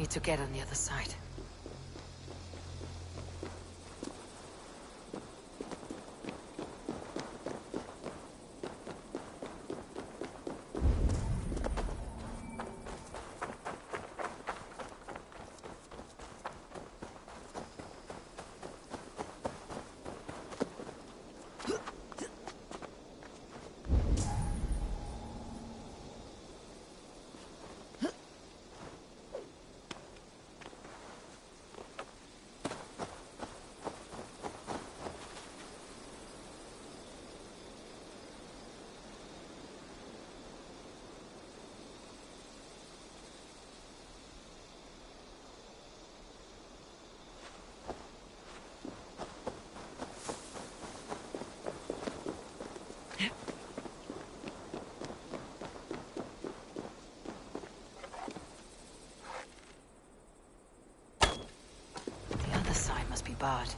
Need to get on the other side. Must be barred.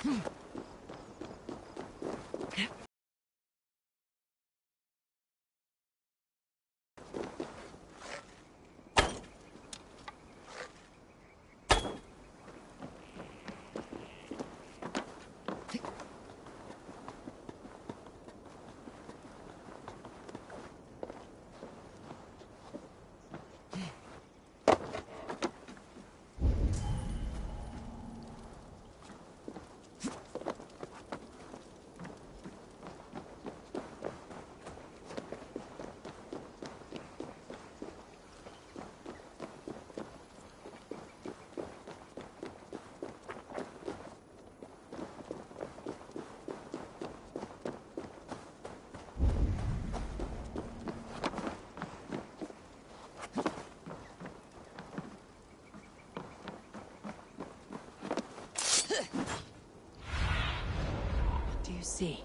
What do you see?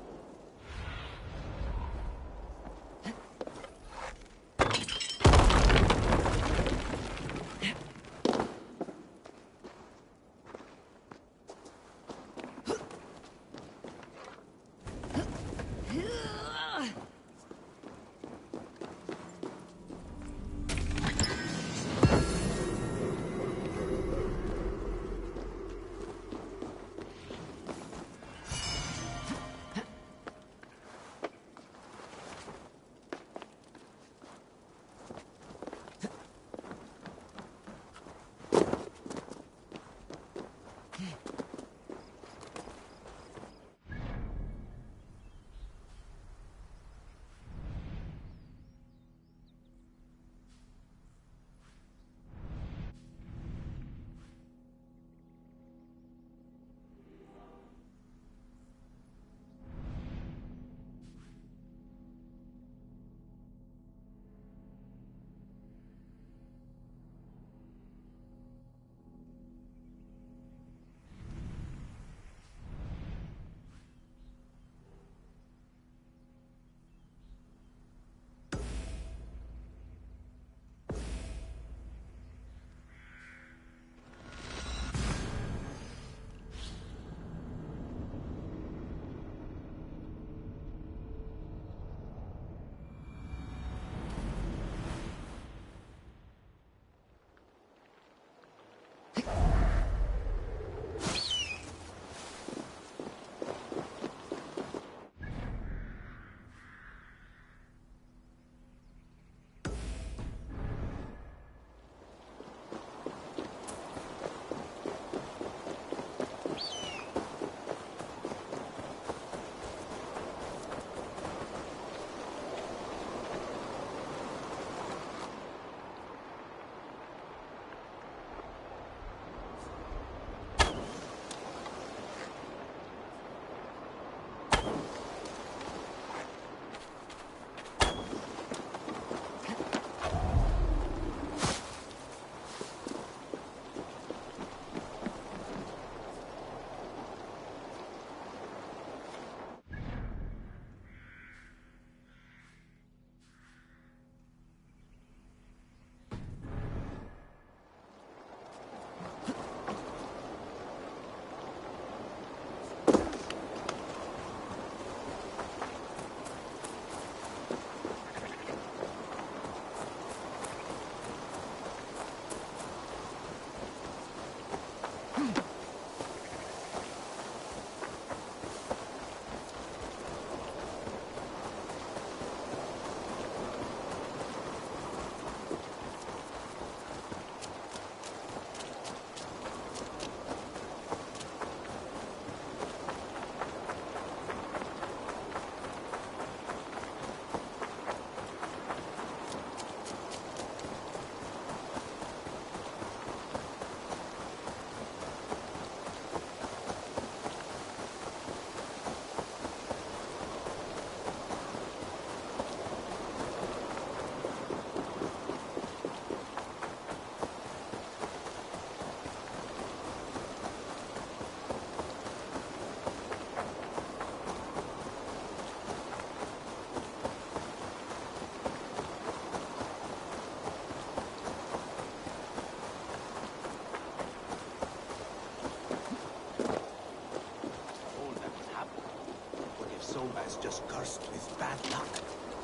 Soma is just cursed with bad luck.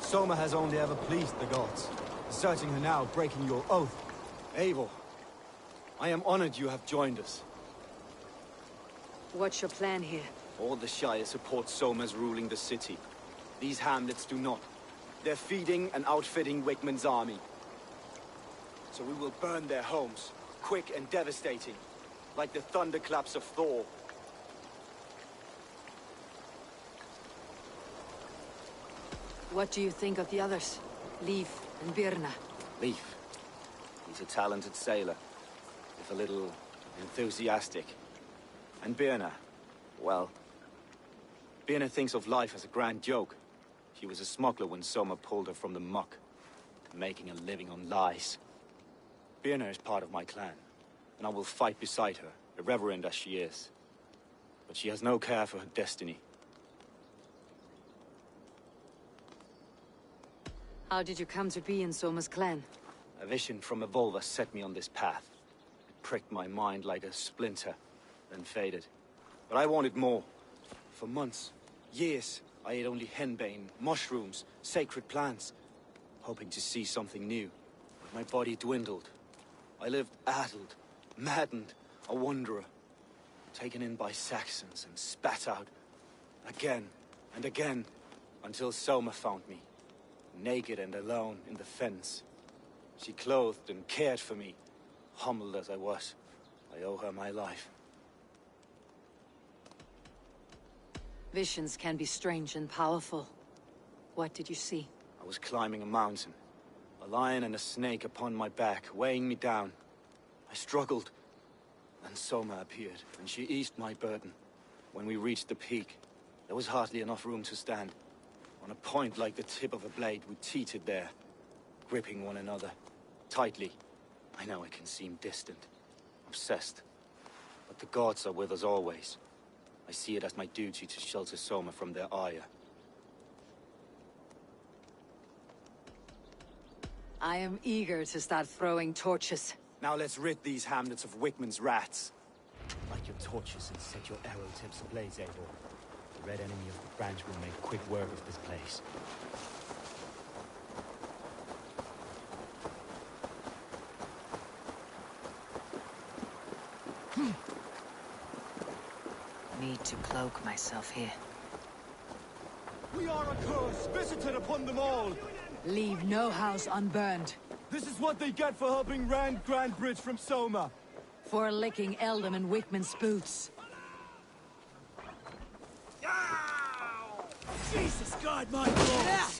Soma has only ever pleased the gods. Deserting her now, breaking your oath. Eivor, I am honored you have joined us. What's your plan here? All the Shire support Soma's ruling the city. These hamlets do not. They're feeding and outfitting Wigmund's army. So we will burn their homes, quick and devastating, like the thunderclaps of Thor. What do you think of the others? Liv and Birna? Leif. He's a talented sailor, if a little enthusiastic. And Birna, well... Birna thinks of life as a grand joke. She was a smuggler when Soma pulled her from the muck, making a living on lies. Birna is part of my clan, and I will fight beside her, irreverent as she is. But she has no care for her destiny. How did you come to be in Soma's clan? A vision from a Volva set me on this path. It pricked my mind like a splinter, then faded. But I wanted more. For months, years, I ate only henbane, mushrooms, sacred plants, hoping to see something new. But my body dwindled. I lived addled, maddened, a wanderer, taken in by Saxons and spat out again and again, until Soma found me, naked and alone in the fens. She clothed and cared for me, humbled as I was. I owe her my life. Visions can be strange and powerful. What did you see? I was climbing a mountain. A lion and a snake upon my back, weighing me down. I struggled. Then Soma appeared, and she eased my burden. When we reached the peak, there was hardly enough room to stand. On a point like the tip of a blade, we teetered there, gripping one another, tightly. I know it can seem distant, obsessed. But the gods are with us always. I see it as my duty to shelter Soma from their ire. I am eager to start throwing torches. Now let's rid these hamlets of Wigmund's rats. Light your torches and set your arrow tips ablaze, Eivor. The red enemy of the branch will make quick work of this place. Need to cloak myself here. We are a curse visited upon them all! Leave no house unburned. This is what they get for helping Rand Grandbridge from Soma. For licking Eldon and Wickman's boots. Jesus God, my God!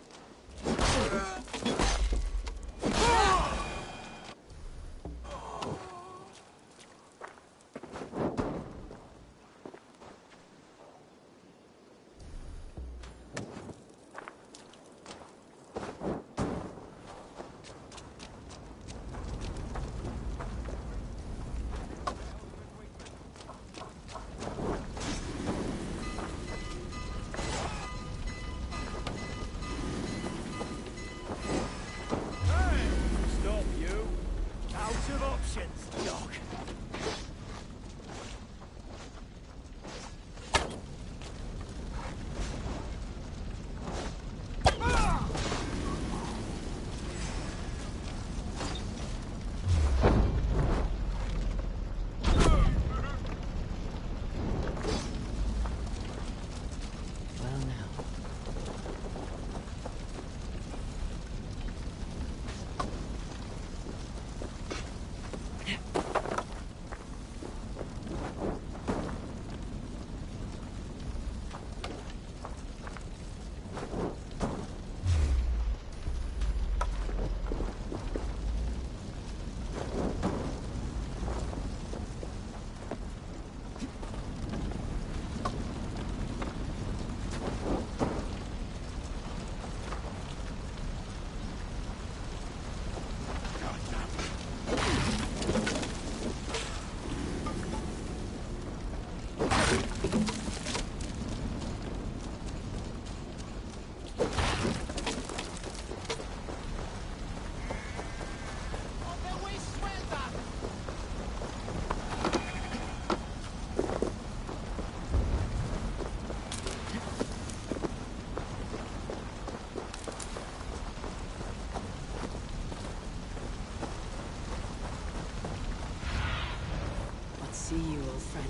see you, old friend.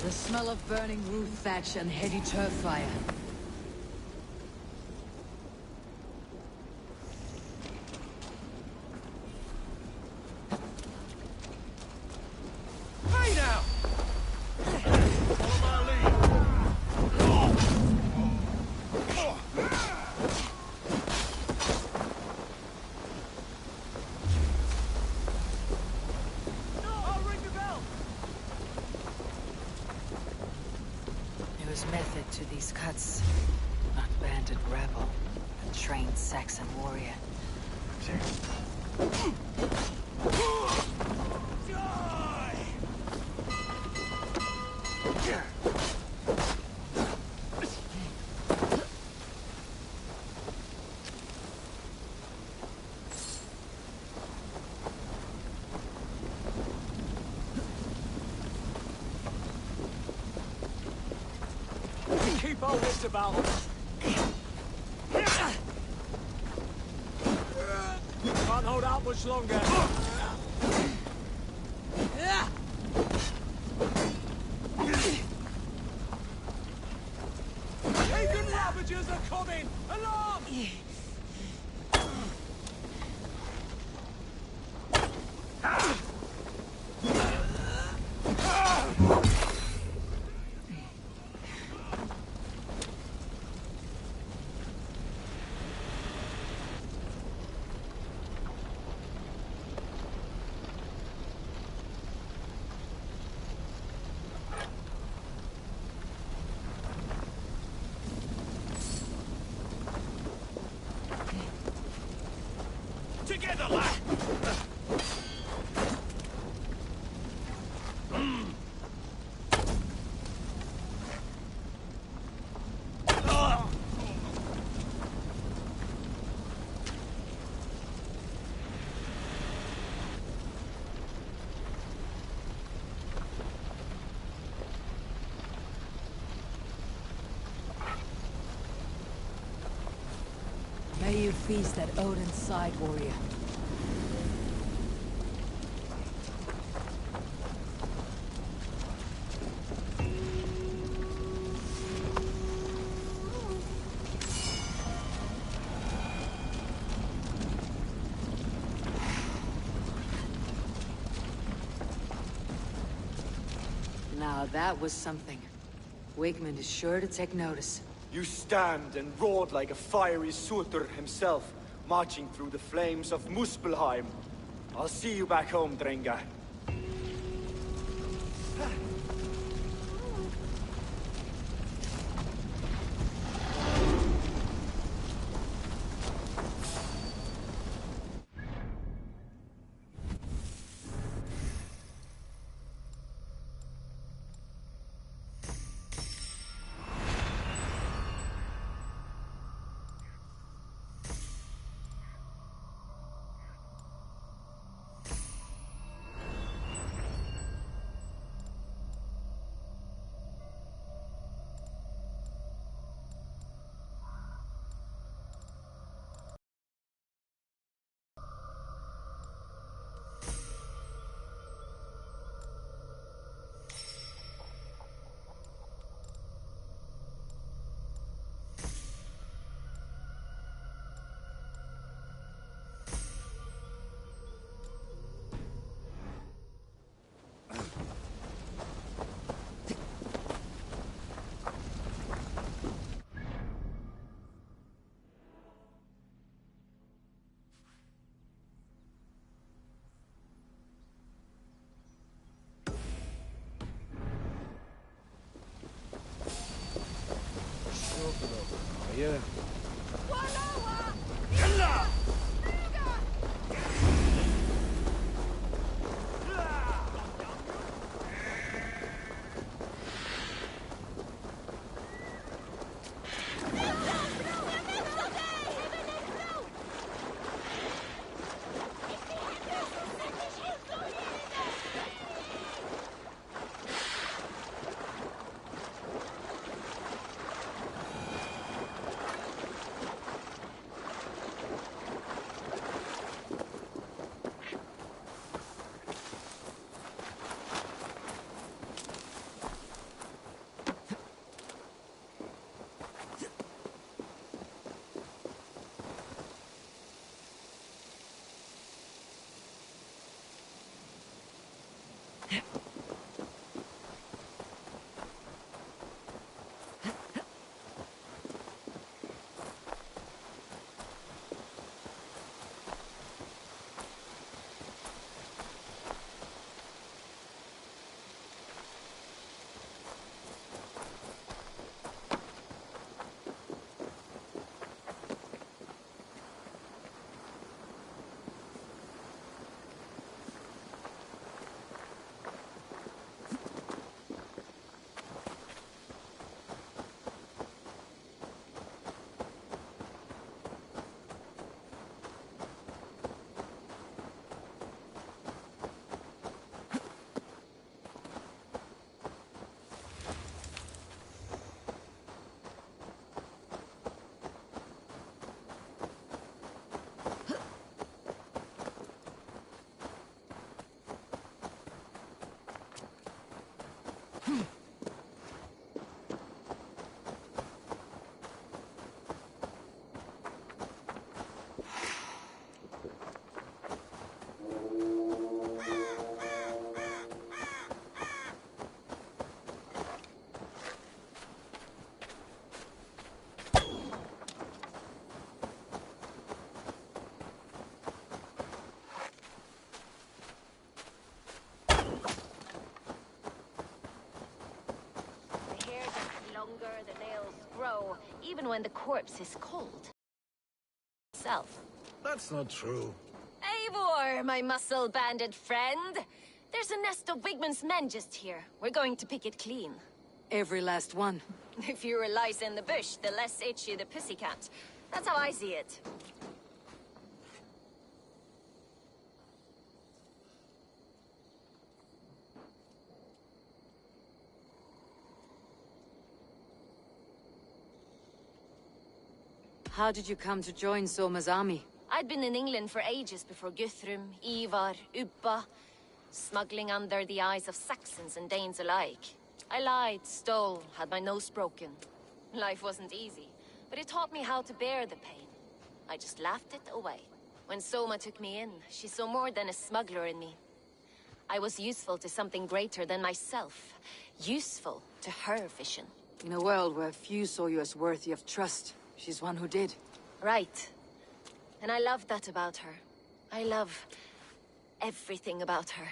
The smell of burning roof thatch and heady turf fire. Hey now! Follow my lead. I'll ring the bell. There was method to these cuts. Not banded rebel, a trained Saxon warrior. Keep our wits about us. Can't hold out much longer. Pagan ravagers are coming! Alarm! Together, lad! May you feast at Odin's side, warrior. Now that was something. Wakeman is sure to take notice. You stand and roared like a fiery Surtur himself, marching through the flames of Muspelheim. I'll see you back home, Drenga. Yeah. The hair gets longer, the nails grow, even when the corpse is cold. Self. That's not true. Eivor, my muscle-banded friend! There's a nest of Wigman's men just here. We're going to pick it clean. Every last one. The fewer lice in the bush, the less itchy the pussycat. That's how I see it. How did you come to join Soma's army? I'd been in England for ages before Guthrum, Ivar, Ubba, smuggling under the eyes of Saxons and Danes alike. I lied, stole, had my nose broken. Life wasn't easy, but it taught me how to bear the pain. I just laughed it away. When Soma took me in, she saw more than a smuggler in me. I was useful to something greater than myself. Useful to her vision. In a world where few saw you as worthy of trust, she's one who did. Right. And I love that about her. I love everything about her.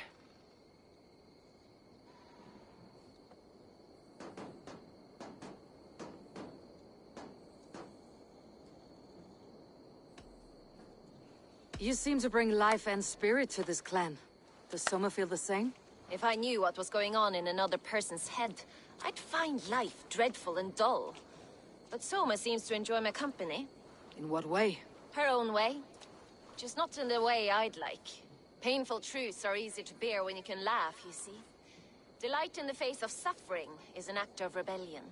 You seem to bring life and spirit to this clan. Does Soma feel the same? If I knew what was going on in another person's head, I'd find life dreadful and dull. But Soma seems to enjoy my company. In what way? Her own way. Just not in the way I'd like. Painful truths are easy to bear when you can laugh, you see. Delight in the face of suffering is an act of rebellion.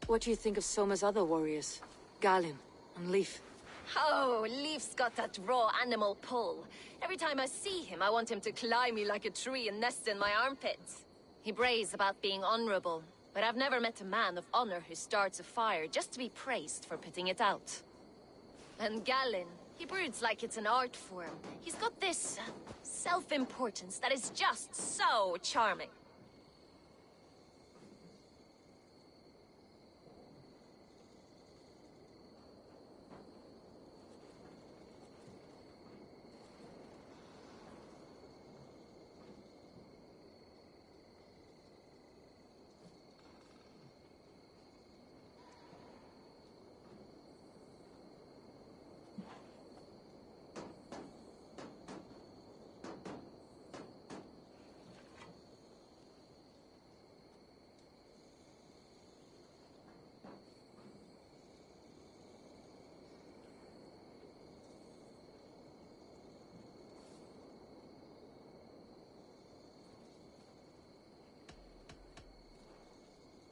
What do you think of Soma's other warriors? Galin and Leif? Oh, Leif's got that raw animal pull. Every time I see him, I want him to climb me like a tree and nest in my armpits. He brays about being honorable, but I've never met a man of honor who starts a fire just to be praised for putting it out. And Galin, he broods like it's an art form. He's got this self-importance that is just so charming.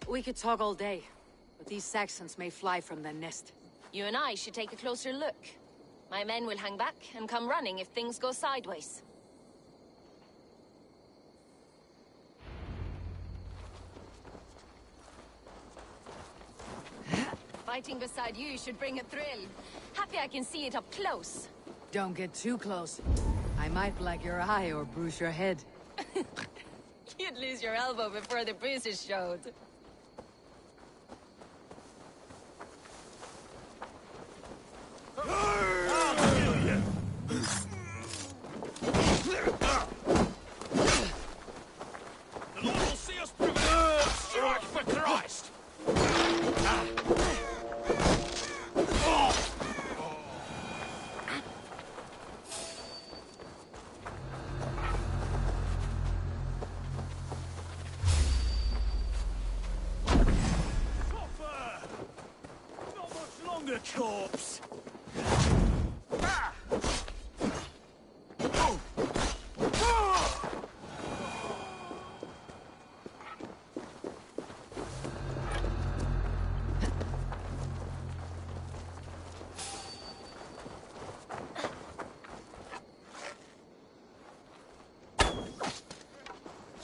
We could talk all day, but these Saxons may fly from their nest. You and I should take a closer look. My men will hang back and come running if things go sideways. Fighting beside you should bring a thrill. Happy I can see it up close. Don't get too close. I might black your eye or bruise your head. You'd lose your elbow before the bruises showed. The Lord will see us prevail. Strike for Christ. Suffer. Not much longer, corpse.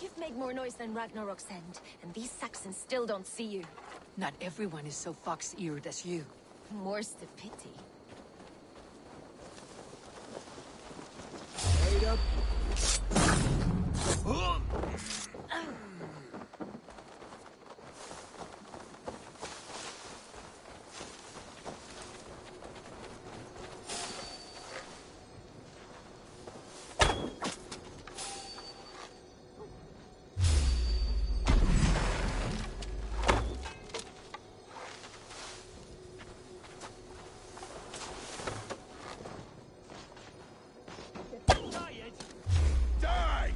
You've made more noise than Ragnarok's end, and these Saxons still don't see you. Not everyone is so fox-eared as you. More's the pity. Wait up. Die!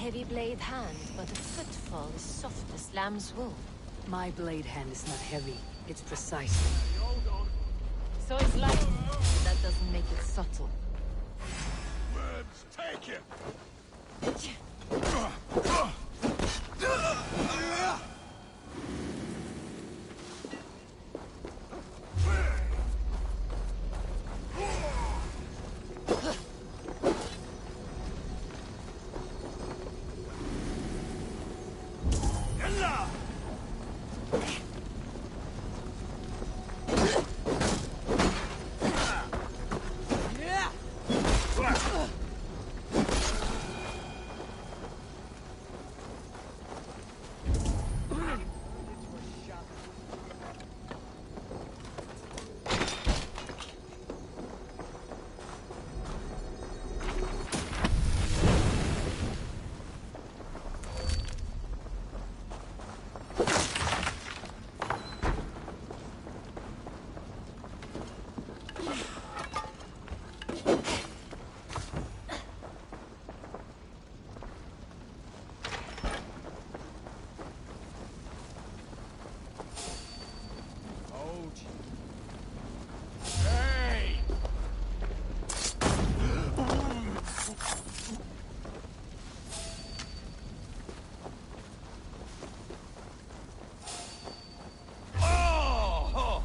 heavy blade hand, but a footfall is soft as lamb's wool. My blade hand is not heavy. It's precise. So is light. That doesn't make it subtle. Worms, take it! Hey! Oh!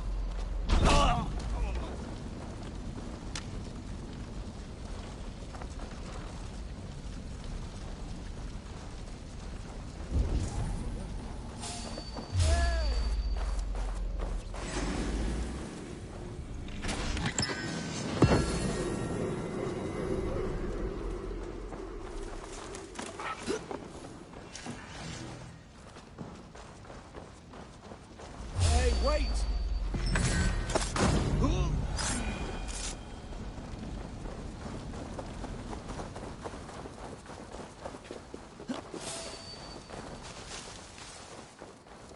Hey, wait!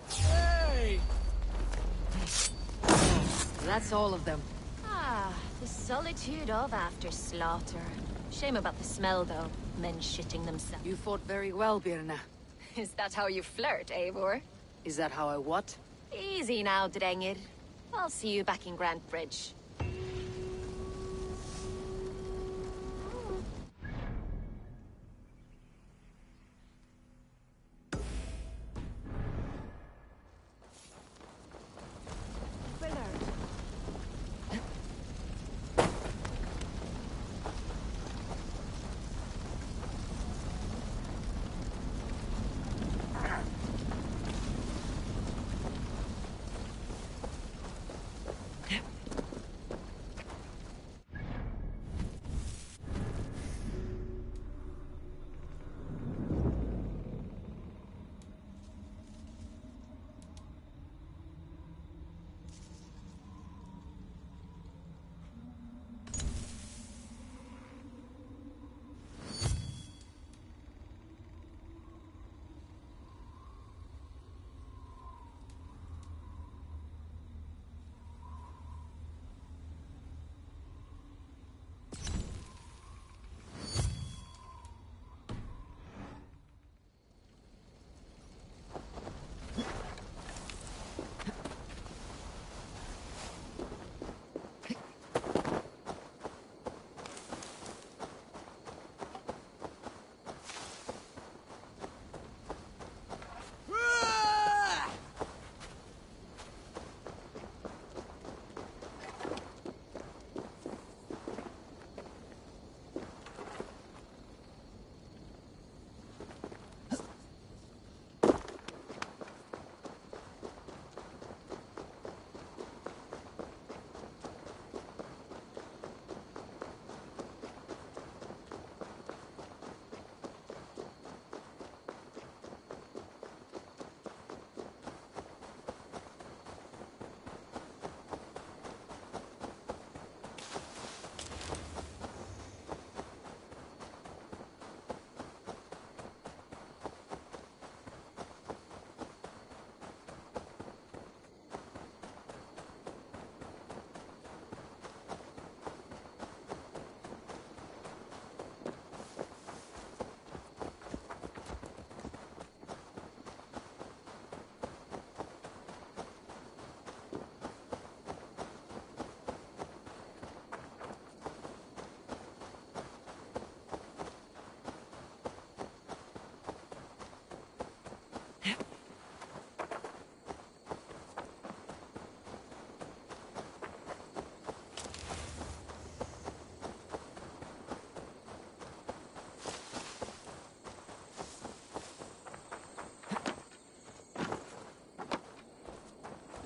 Hey! That's all of them. Ah, the solitude of after slaughter. Shame about the smell, though. Men shitting themselves. You fought very well, Birna. Is that how you flirt, Eivor? Is that how I what? Easy now, Drengir. I'll see you back in Grant Bridge.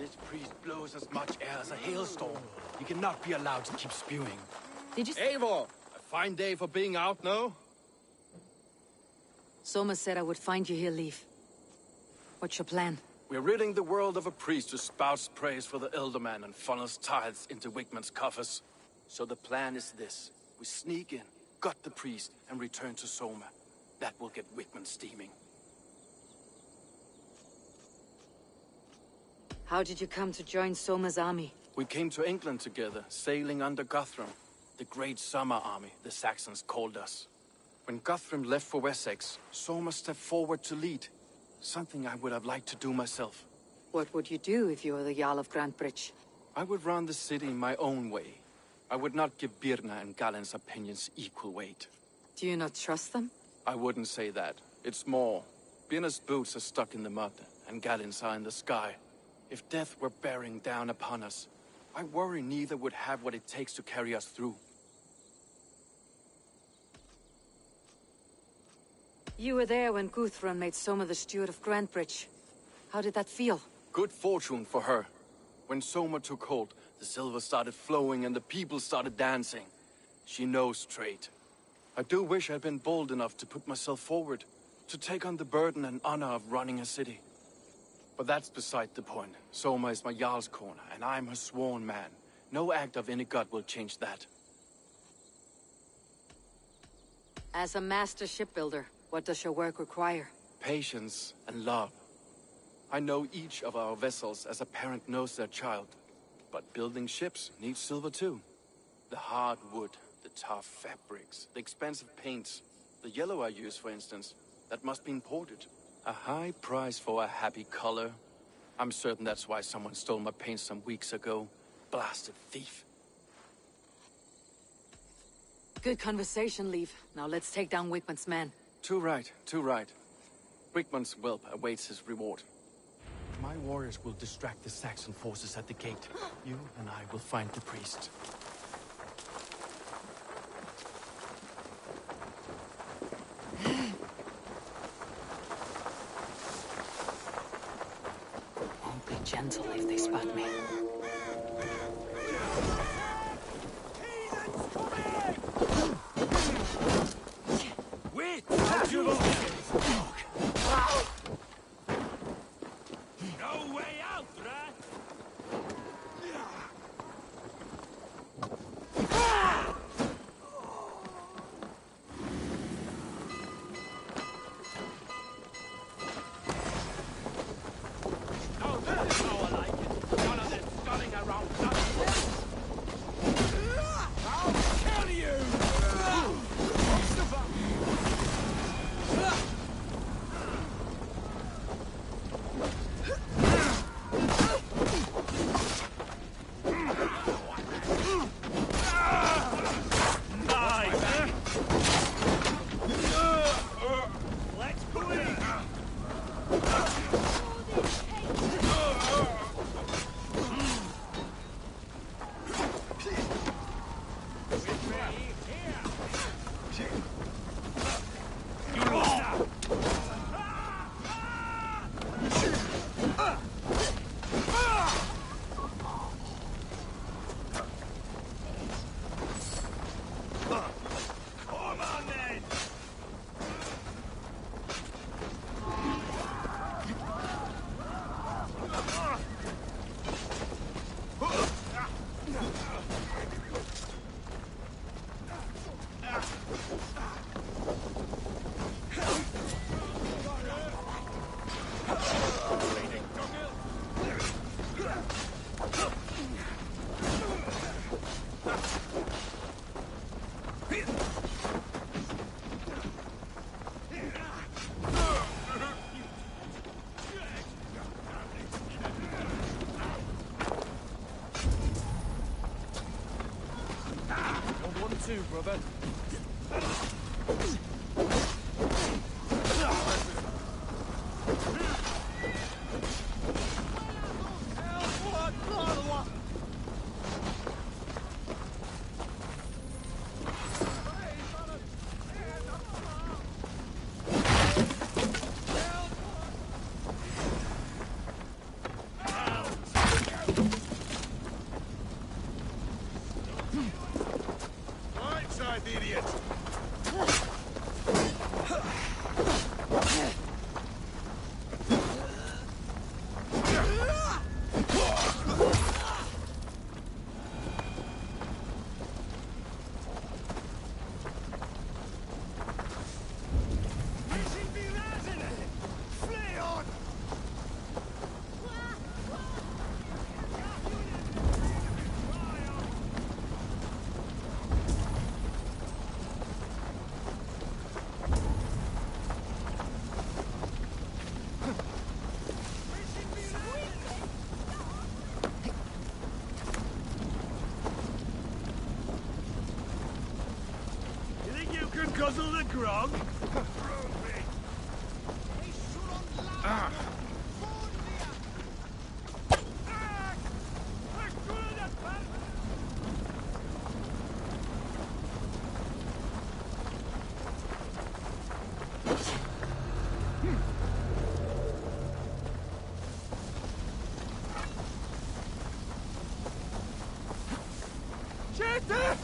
village priest blows as much air as a hailstorm. He cannot be allowed to keep spewing. Did you... Eivor! A fine day for being out, no? Soma said I would find you here, Leaf. What's your plan? We're ridding the world of a priest who spouts praise for the Elderman and funnels tithes into Wigman's coffers. So the plan is this. We sneak in, gut the priest, and return to Soma. That will get Wigman steaming. How did you come to join Soma's army? We came to England together, sailing under Guthrum. The Great Summer Army, the Saxons called us. When Guthrum left for Wessex, Soma stepped forward to lead. Something I would have liked to do myself. What would you do if you were the Jarl of Grantebridge? I would run the city my own way. I would not give Birna and Galen's opinions equal weight. Do you not trust them? I wouldn't say that. It's more. Birna's boots are stuck in the mud, and Galen's are in the sky. If death were bearing down upon us, I worry neither would have what it takes to carry us through. You were there when Guthrum made Soma the steward of Grantebridge. How did that feel? Good fortune for her. When Soma took hold, the silver started flowing and the people started dancing. She knows trade. I do wish I'd been bold enough to put myself forward, to take on the burden and honor of running a city. But that's beside the point. Soma is my Jarl's corner, and I'm her sworn man. No act of any god will change that. As a master shipbuilder, what does your work require? Patience and love. I know each of our vessels as a parent knows their child. But building ships needs silver too. The hard wood, the tough fabrics, the expensive paints. The yellow I use, for instance, that must be imported. A high price for a happy color. I'm certain that's why someone stole my paint some weeks ago. Blasted thief. Good conversation, Leaf. Now let's take down Wigman's men. Too right, too right. Wigman's whelp awaits his reward. My warriors will distract the Saxon forces at the gate. You and I will find the priest. Won't be gentle if they spot me. Wait! How'd you lose it? No way out, right? Now that's how I like it. None of this sculling around nonsense. I'll kill you! Let's quit! Come on, then! Too, brother. grog? Siete!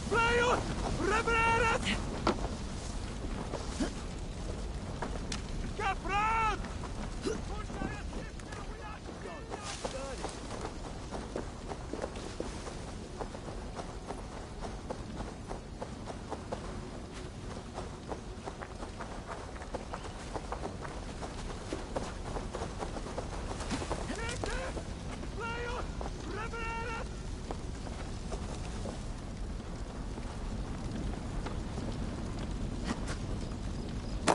Flejut! Revererat! Kapran!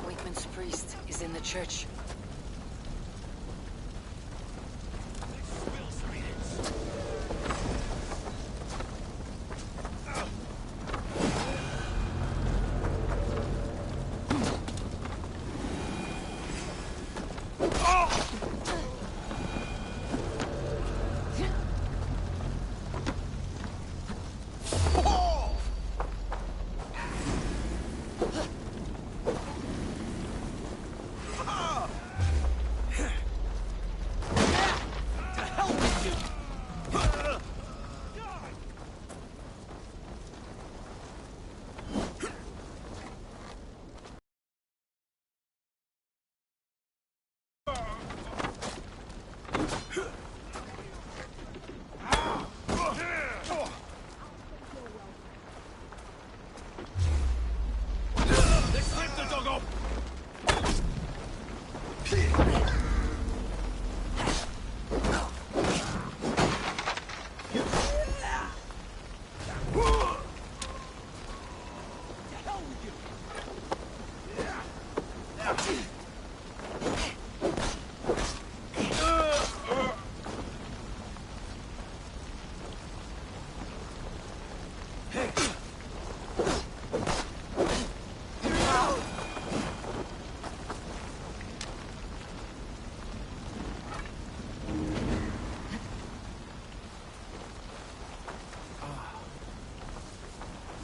Wakeman's priest is in the church.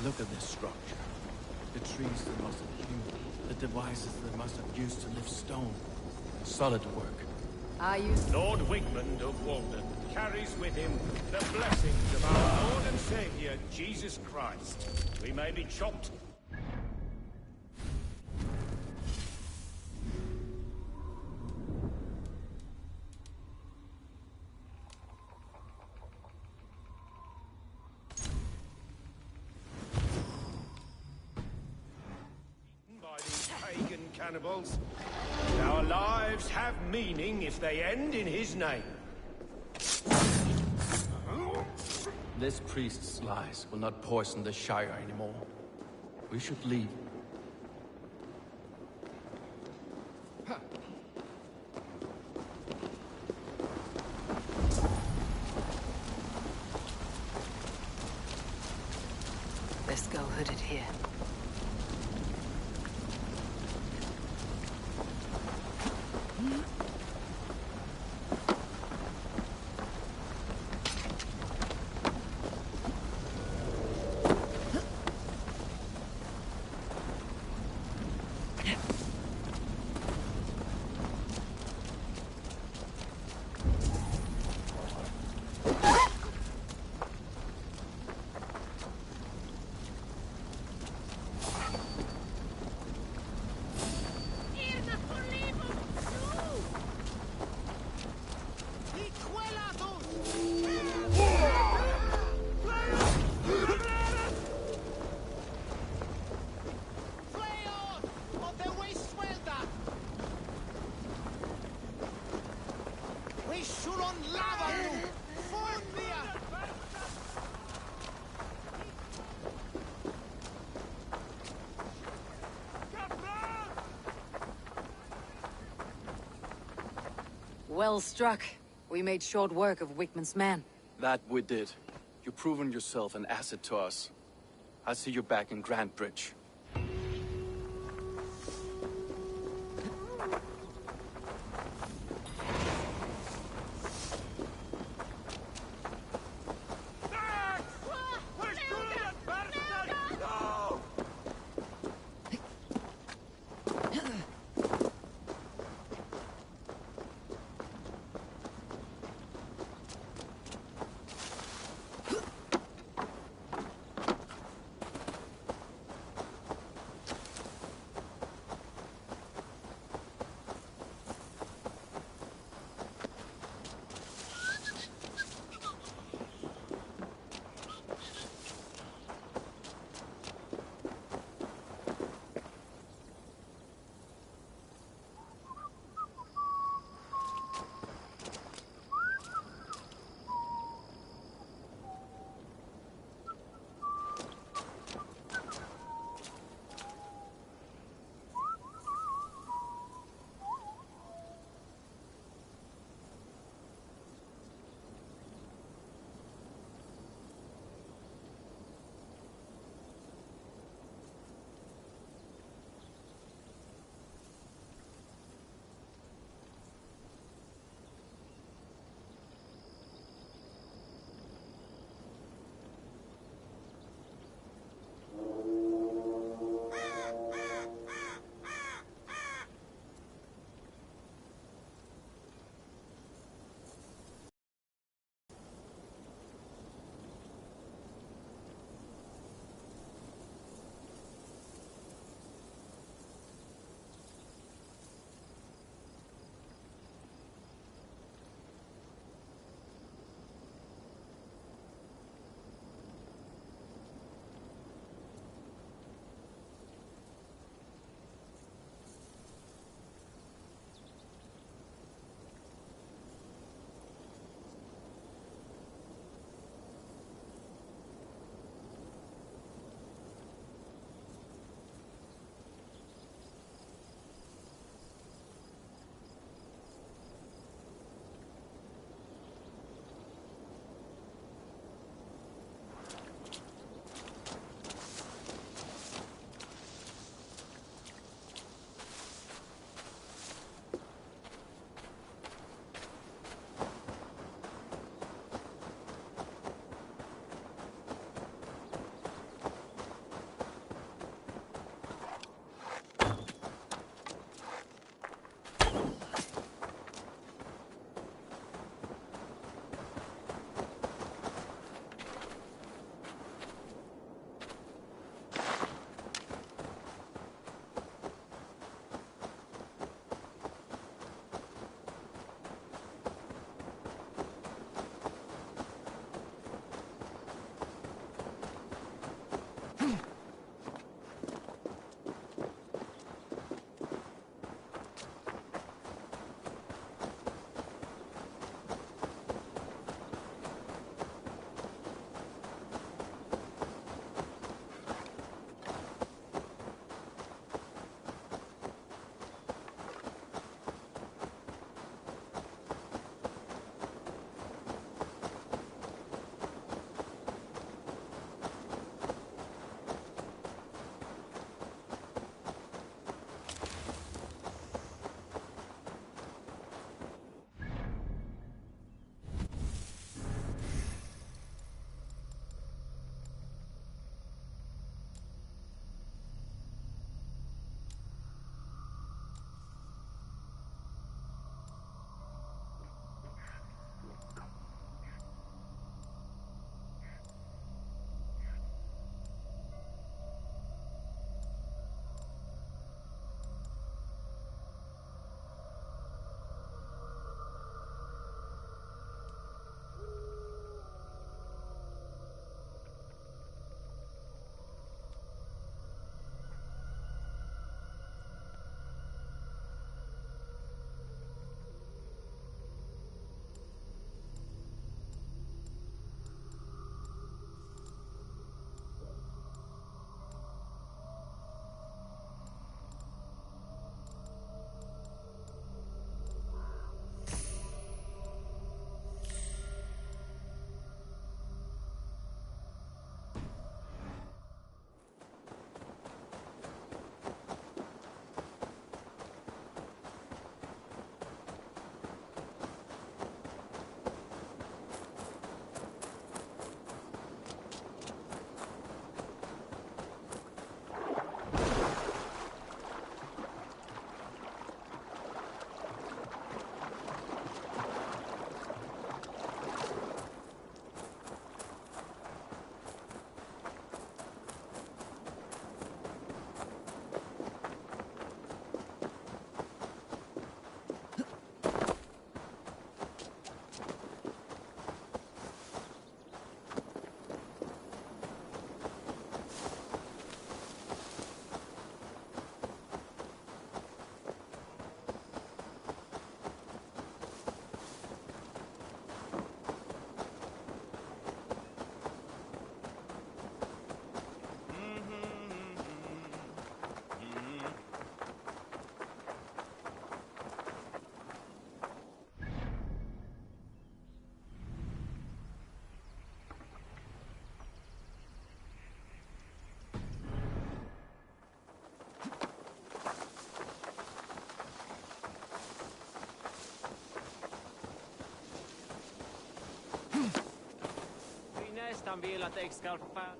Look at this structure. The trees they must have hewn, the devices they must have used to lift stone. Solid work. Lord Wigmund of Walden carries with him the blessings of our Lord and Savior, Jesus Christ. We may be chopped by these pagan cannibals. Our lives have meaning if they end in his name. This priest's lies will not poison the Shire anymore. We should leave. Best go hooded here. Well struck. We made short work of Wickman's man. That we did. You've proven yourself an asset to us. I'll see you back in Grantbridge.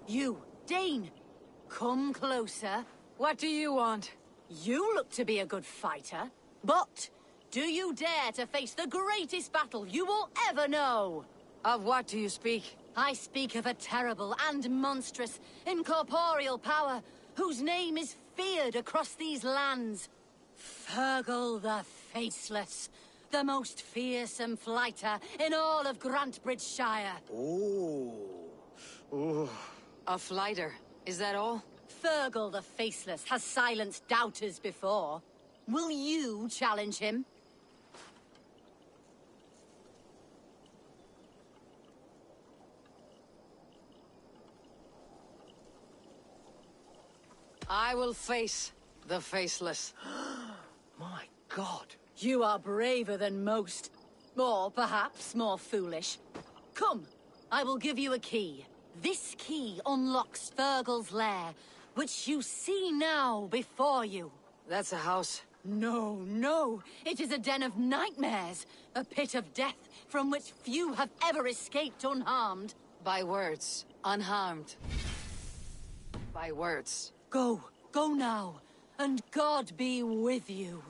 You, Dane! Come closer. What do you want? You look to be a good fighter, but do you dare to face the greatest battle you will ever know? Of what do you speak? I speak of a terrible and monstrous, incorporeal power whose name is feared across these lands. Fergal the Faceless, the most fearsome fighter in all of Grantbridgeshire. A fighter, is that all? Fergal the Faceless has silenced doubters before. Will you challenge him? I will face the Faceless. My God. You are braver than most. Or perhaps more foolish. Come, I will give you a key. This key unlocks Fergal's lair, which you see now before you. That's a house. No, no. It is a den of nightmares. A pit of death from which few have ever escaped unharmed. By words. Unharmed. By words. Go. Go now. And God be with you.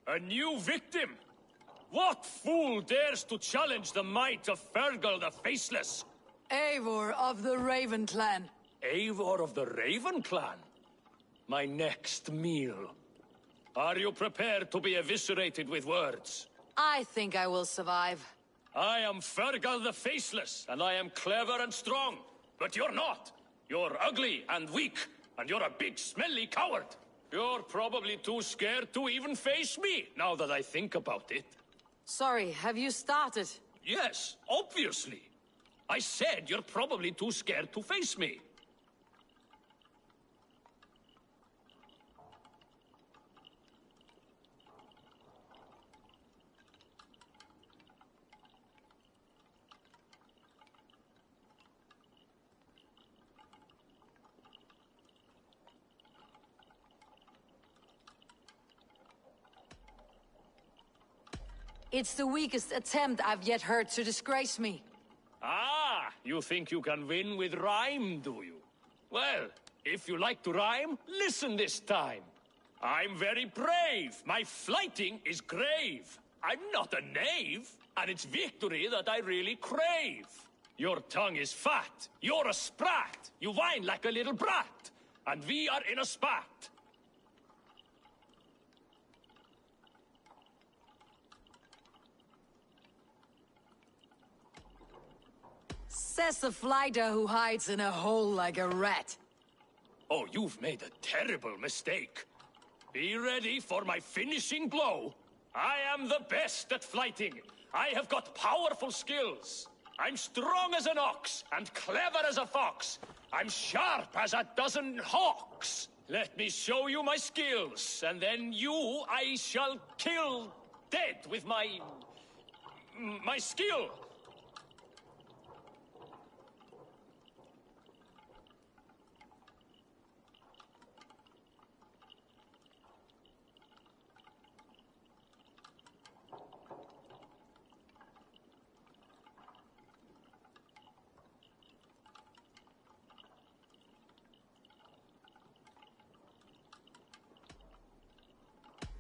A new victim? What fool dares to challenge the might of Fergal the Faceless? Eivor of the Raven Clan. Eivor of the Raven Clan? My next meal. Are you prepared to be eviscerated with words? I think I will survive. I am Fergal the Faceless, and I am clever and strong. But you're not. You're ugly and weak, and you're a big smelly coward. You're probably too scared to even face me, now that I think about it. Sorry, have you started? Yes, obviously. I said you're probably too scared to face me. It's the weakest attempt I've yet heard to disgrace me. Ah, you think you can win with rhyme, do you? Well, if you like to rhyme, listen this time. I'm very brave. My flighting is grave. I'm not a knave, and it's victory that I really crave. Your tongue is fat. You're a sprat. You whine like a little brat. And we are in a spat. Says the fighter who hides in a hole like a rat. Oh, you've made a terrible mistake. Be ready for my finishing blow. I am the best at fighting. I have got powerful skills. I'm strong as an ox and clever as a fox. I'm sharp as a dozen hawks. Let me show you my skills, and then you I shall kill dead with my skill.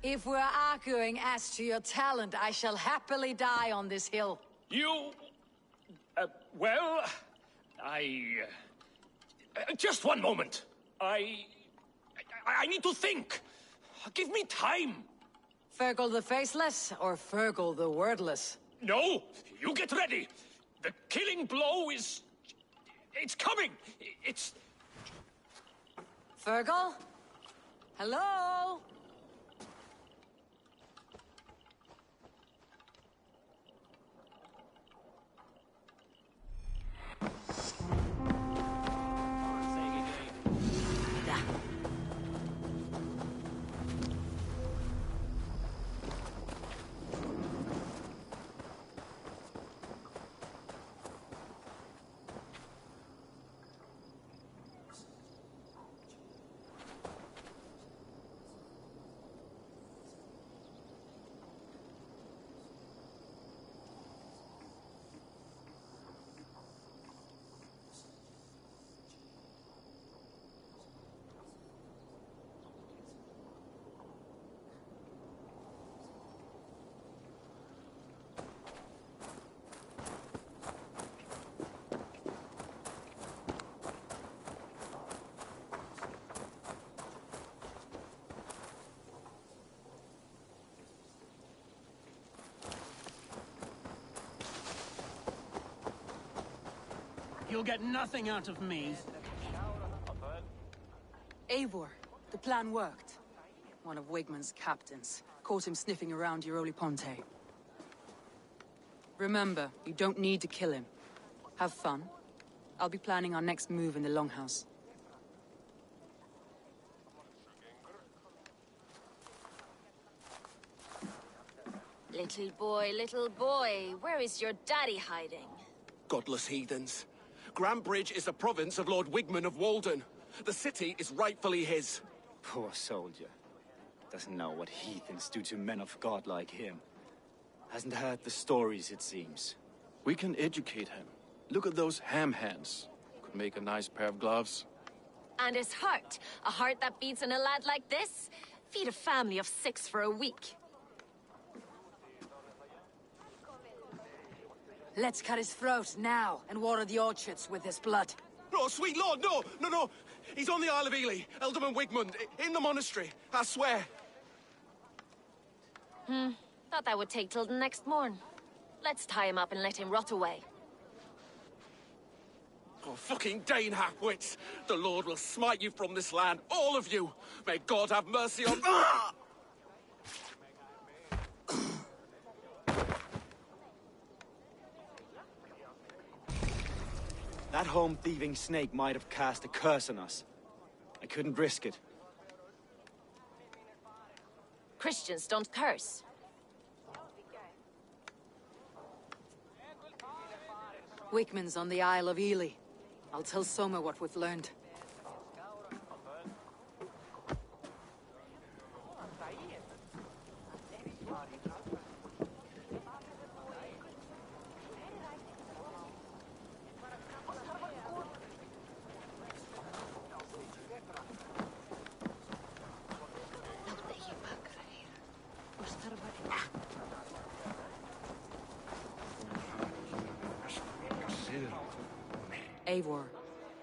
If we're arguing as to your talent, I shall happily die on this hill. You... well... just one moment. I need to think. Give me time. Fergal the Faceless or Fergal the Wordless? No, you get ready. The killing blow is... it's coming. It's... Fergal? Hello? you'll get nothing out of me. Eivor, the plan worked. One of Wigmund's captains caught him sniffing around Euroli Ponte. Remember, you don't need to kill him. Have fun. I'll be planning our next move in the Longhouse. Little boy, where is your daddy hiding? Godless heathens. Grambridge is a province of Lord Wigmund of Walden. The city is rightfully his. Poor soldier. Doesn't know what heathens do to men of God like him. Hasn't heard the stories, it seems. We can educate him. Look at those ham hands. Could make a nice pair of gloves. And his heart. A heart that beats in a lad like this? Feed a family of 6 for a week. Let's cut his throat now and water the orchards with his blood. Oh, sweet lord, no! He's on the Isle of Ely, Ealdorman Wigmund, in the monastery, I swear. Thought that would take till the next morn. Let's tie him up and let him rot away. Oh, fucking Dane halfwits! The Lord will smite you from this land, all of you! May God have mercy on... That home-thieving snake might have cast a curse on us. I couldn't risk it. Christians don't curse. Wigmund's on the Isle of Ely. I'll tell Soma what we've learned. Eivor,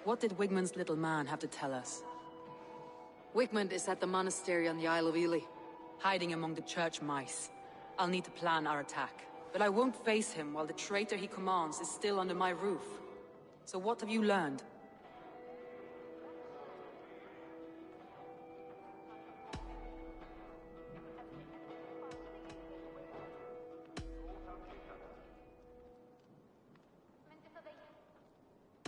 what did Wigmund's little man have to tell us? Wigmund is at the monastery on the Isle of Ely, hiding among the church mice. I'll need to plan our attack, but I won't face him while the traitor he commands is still under my roof. So what have you learned?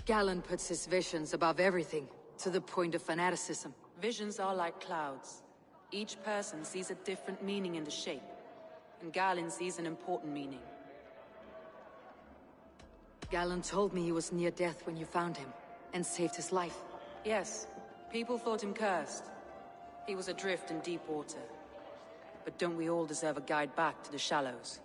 Galen puts his visions above everything, to the point of fanaticism. Visions are like clouds. Each person sees a different meaning in the shape, and Galen sees an important meaning. Galen told me he was near death when you found him, and saved his life. Yes, people thought him cursed. He was adrift in deep water. But don't we all deserve a guide back to the shallows?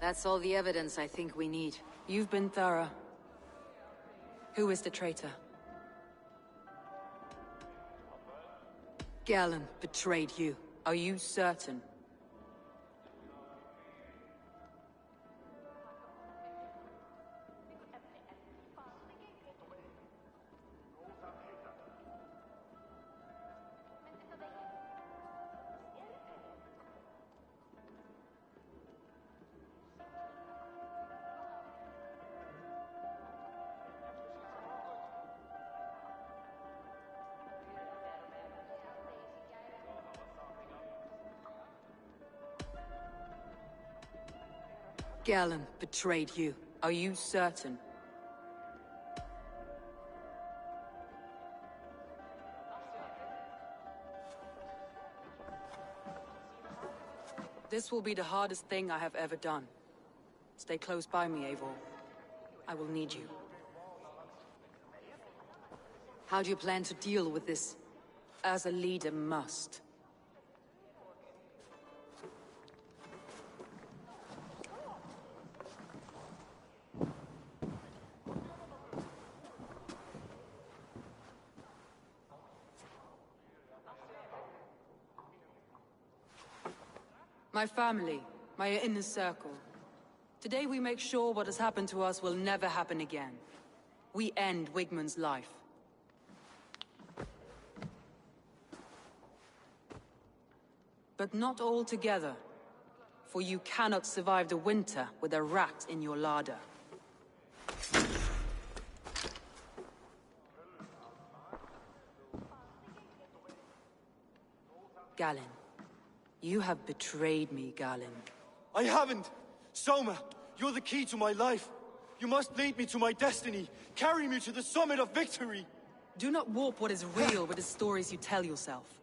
That's all the evidence I think we need. You've been thorough. Who is the traitor? Galen betrayed you. Are you certain? Galen betrayed you. Are you certain? This will be the hardest thing I have ever done. Stay close by me, Eivor. I will need you. How do you plan to deal with this? As a leader must. My family, my inner circle. Today we make sure what has happened to us will never happen again. We end Wigmund's life. But not all together. For you cannot survive the winter with a rat in your larder. Galen. You have betrayed me, Galen. I haven't! Soma, you're the key to my life. You must lead me to my destiny. Carry me to the summit of victory. Do not warp what is real with the stories you tell yourself.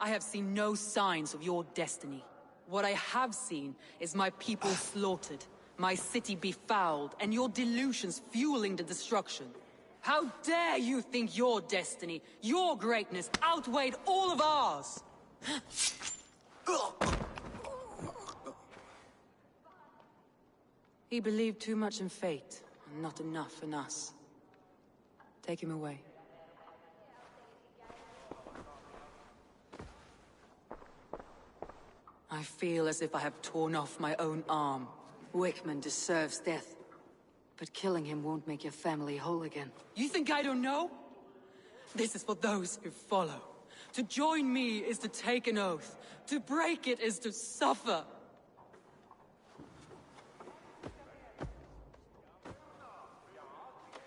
I have seen no signs of your destiny. What I have seen is my people slaughtered, my city befouled, and your delusions fueling the destruction. How dare you think your destiny, your greatness, outweighed all of ours? He believed too much in fate, and not enough in us. Take him away. I feel as if I have torn off my own arm. Wickman deserves death. But killing him won't make your family whole again. You think I don't know? This is for those who follow. To join me is to take an oath. To break it is to suffer.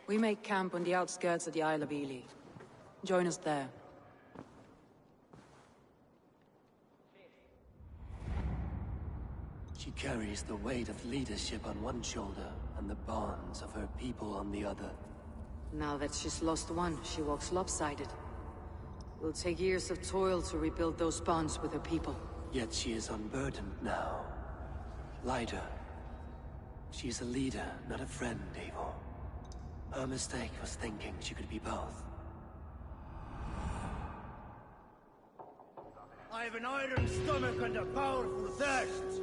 We make camp on the outskirts of the Isle of Ely. Join us there. She carries the weight of leadership on one shoulder and the bonds of her people on the other. Now that she's lost one, she walks lopsided. Will take years of toil to rebuild those bonds with her people. Yet she is unburdened now. Lighter. She's a leader, not a friend, Eivor. Her mistake was thinking she could be both. I have an iron stomach and a powerful thirst.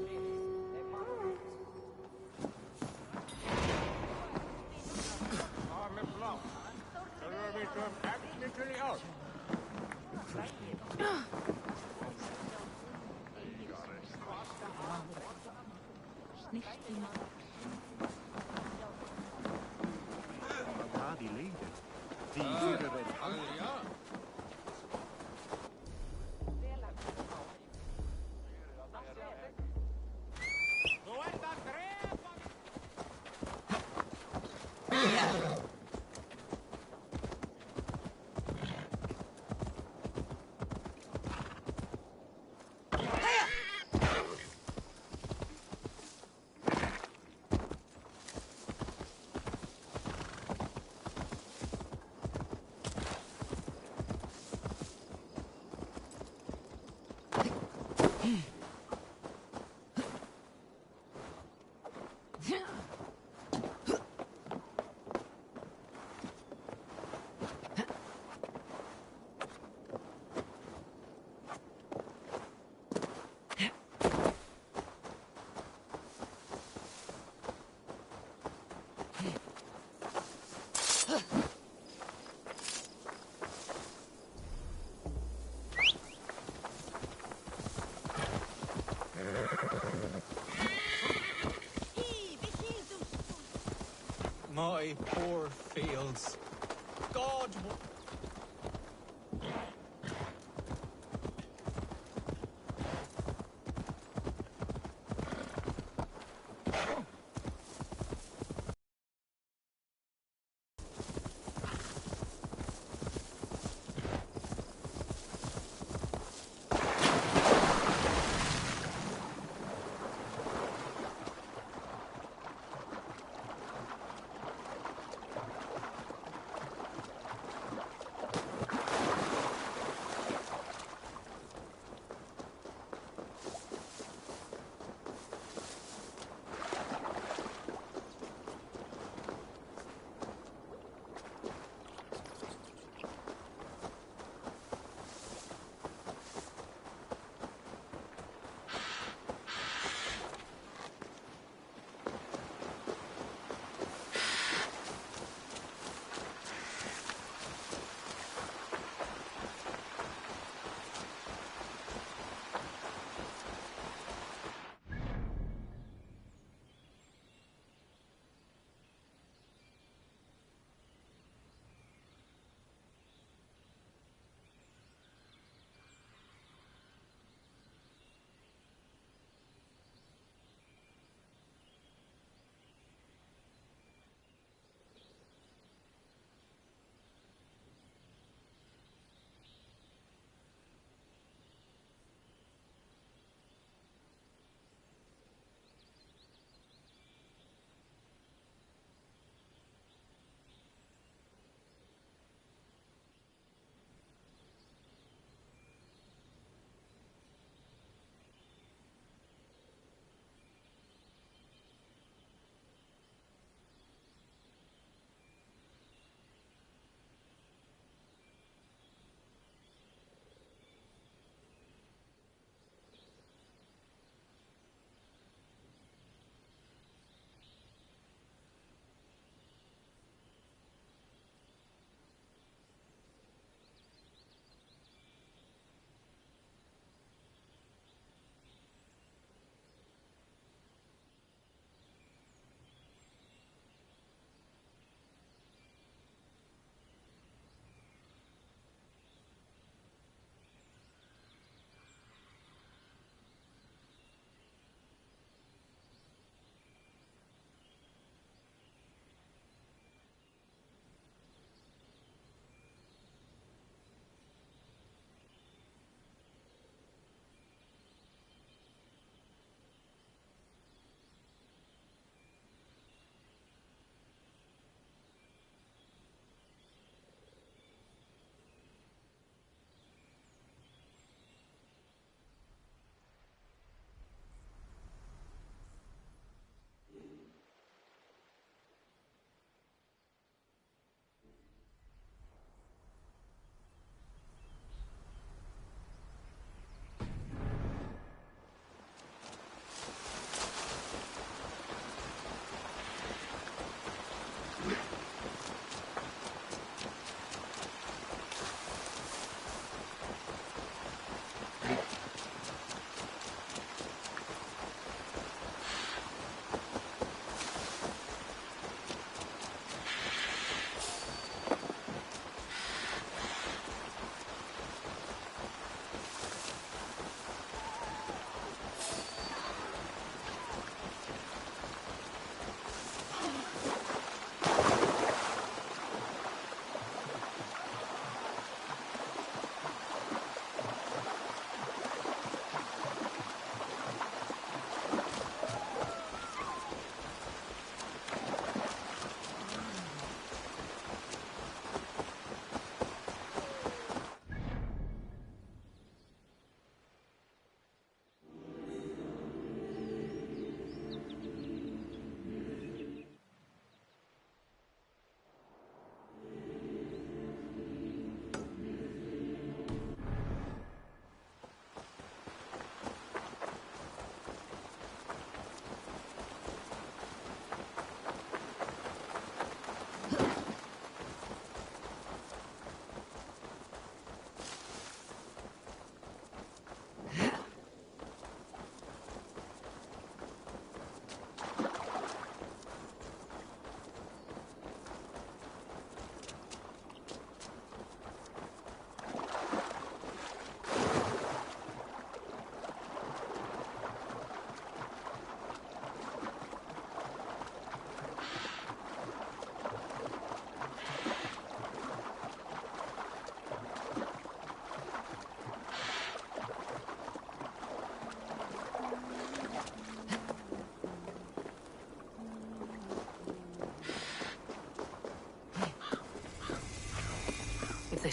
My poor fields. God!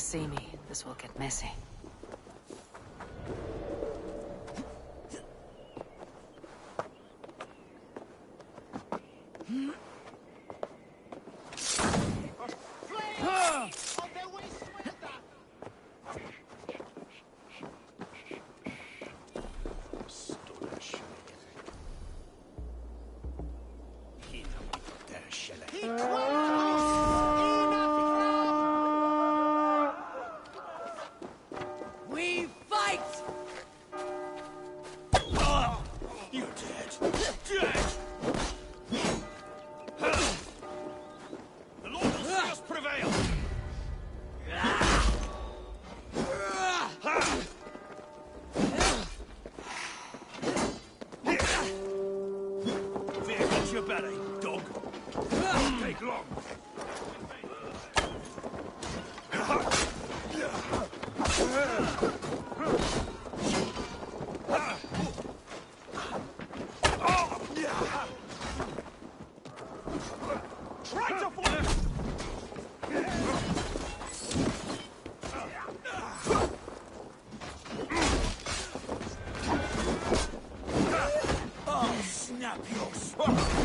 see me, this will get messy. We fight! You're dead. Dead! The Lord will see us prevail! Fear got your belly, dog. Won't take long. Try to fall! Oh, snap your spine!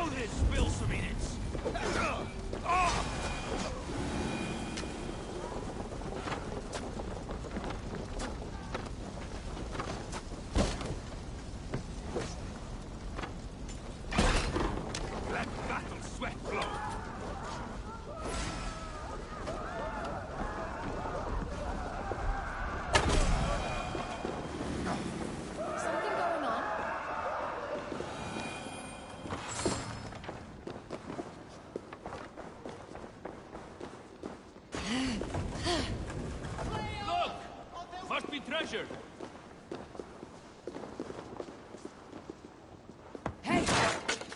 Now this spill some minutes. Let battle sweat flow. Something going on? Look! Must be treasure. Hey!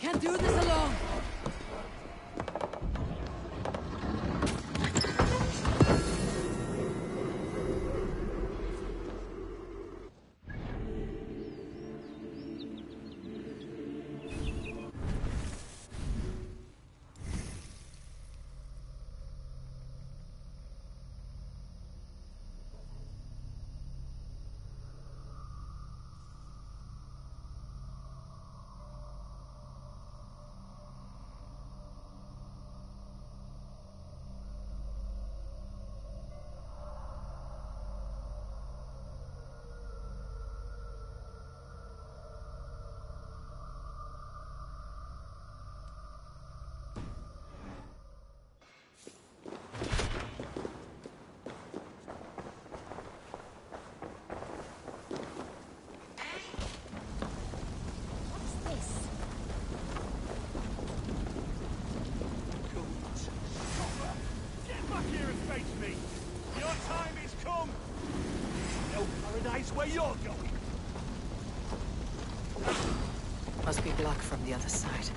Can't do this alone! Get back here and face me. Your time is come. No paradise where you're going. Must be black from the other side.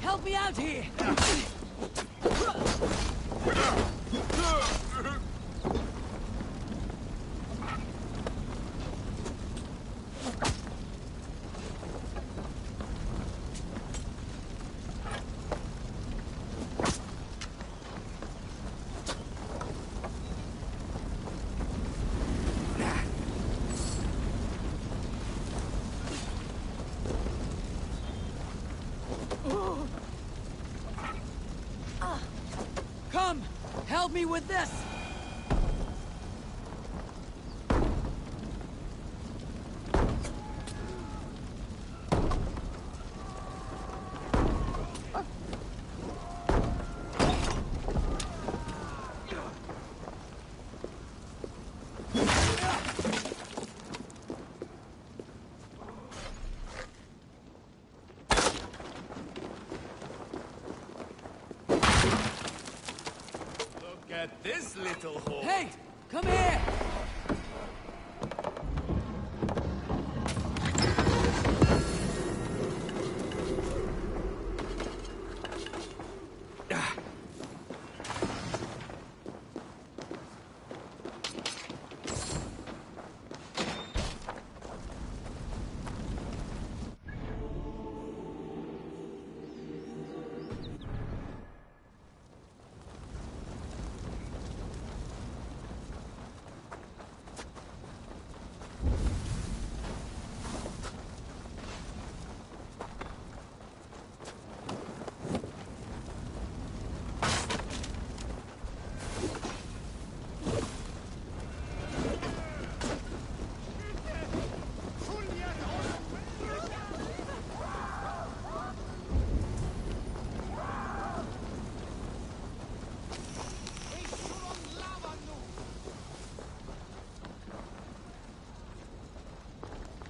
Help me out here! Come! Help me with this! At this little hole. Hey! Come here!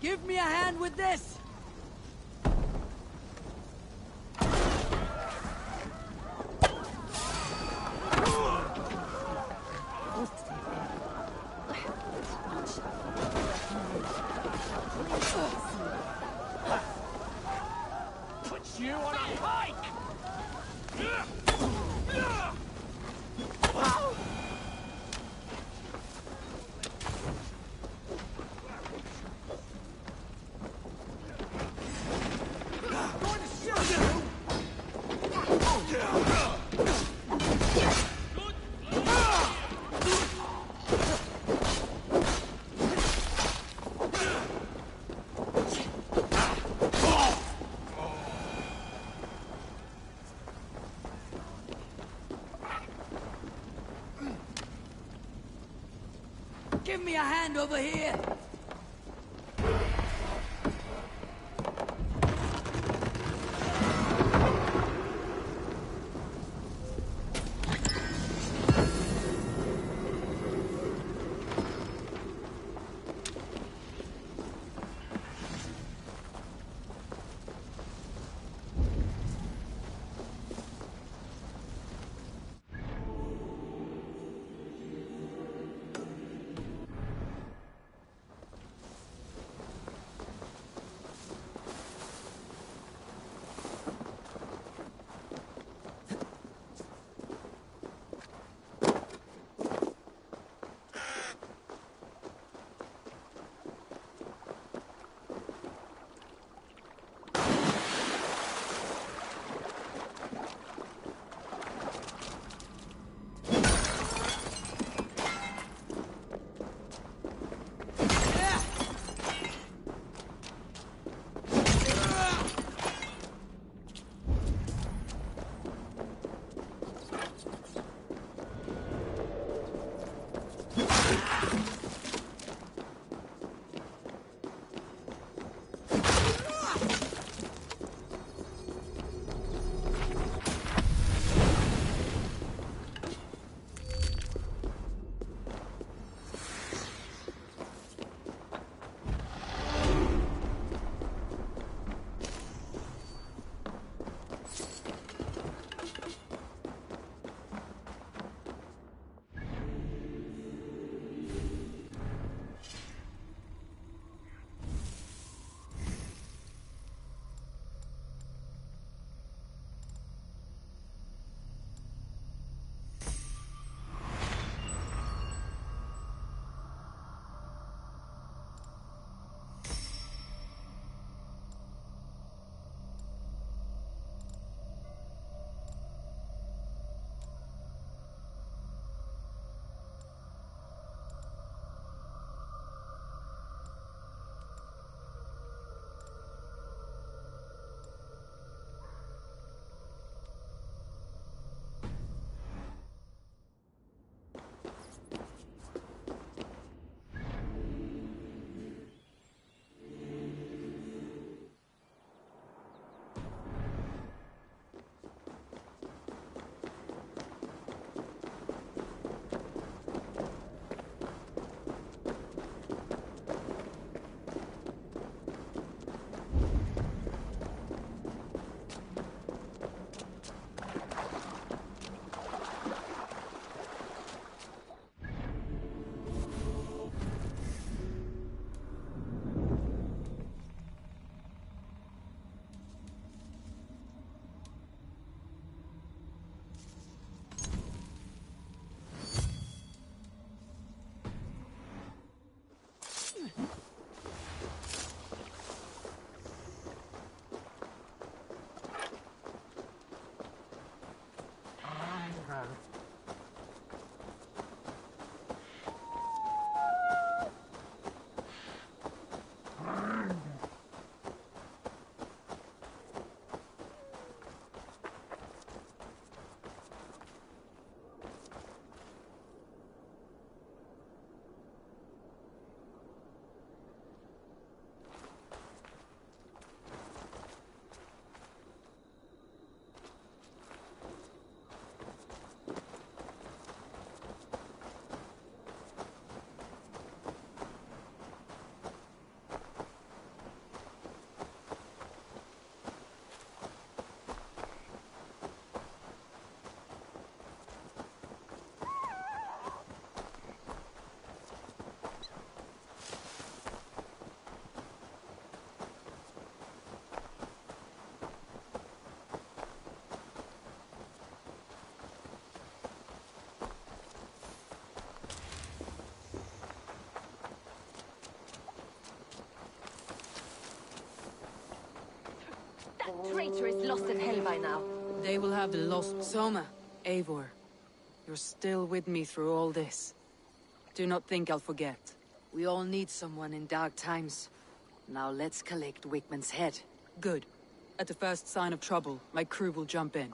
Give me a hand with this! Put you on a pike! Give me a hand over here! That traitor is lost in hell by now. They will have the lost Soma. Eivor, you're still with me through all this. Do not think I'll forget. We all need someone in dark times. Now let's collect Wickman's head. Good. At the first sign of trouble, my crew will jump in.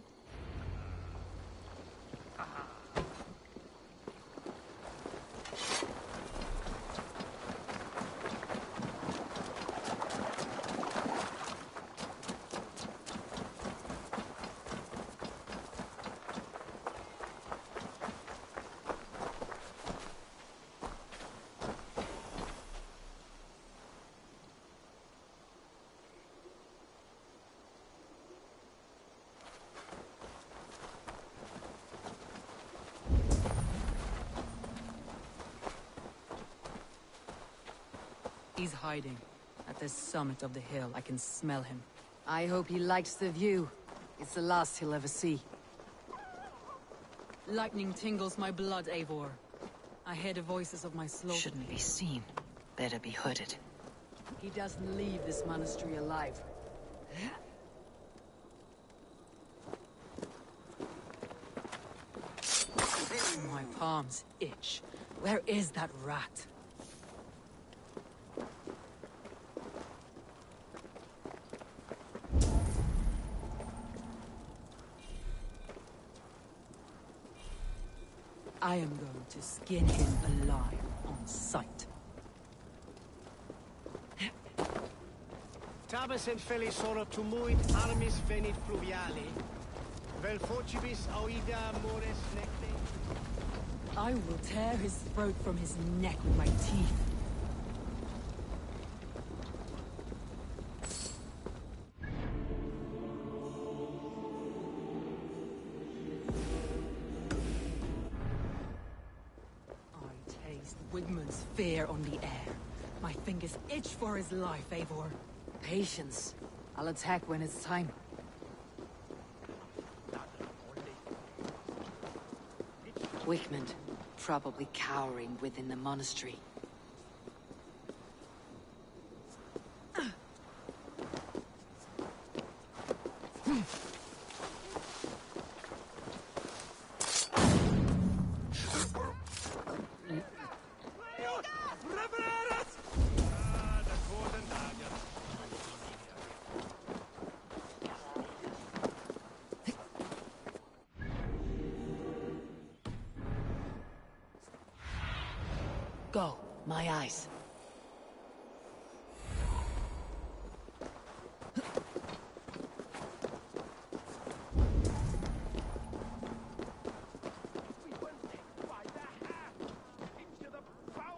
He's hiding. At the summit of the hill, I can smell him. I hope he likes the view. It's the last he'll ever see. Lightning tingles my blood, Eivor. I hear the voices of my slaughter. Shouldn't be seen. Better be hooded. He doesn't leave this monastery alive. My palms itch. Where is that rat? I am going to skin him alive on sight. Tabas en felisoro tumuit armis venit fluviali. Vel focibis auida mores necte. I will tear his throat from his neck with my teeth. I taste Wigmund's fear on the air. My fingers itch for his life, Eivor. Patience. I'll attack when it's time. Wigmund, probably cowering within the monastery. Go, my eyes.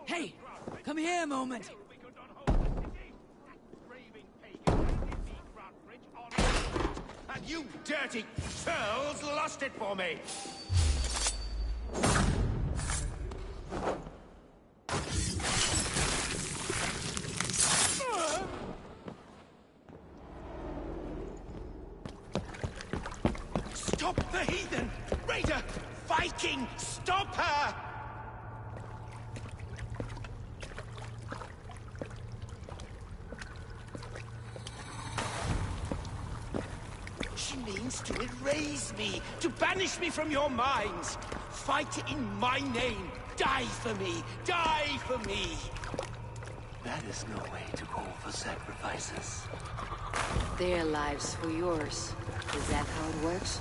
Hey, come here a moment. And you dirty churls lost it for me! Stop the heathen! Raider! Viking! Stop her! She means to erase me, to banish me from your minds. Fight in my name. Die for me. Die for me. That is no way to call for sacrifices. Their lives for yours. Is that how it works?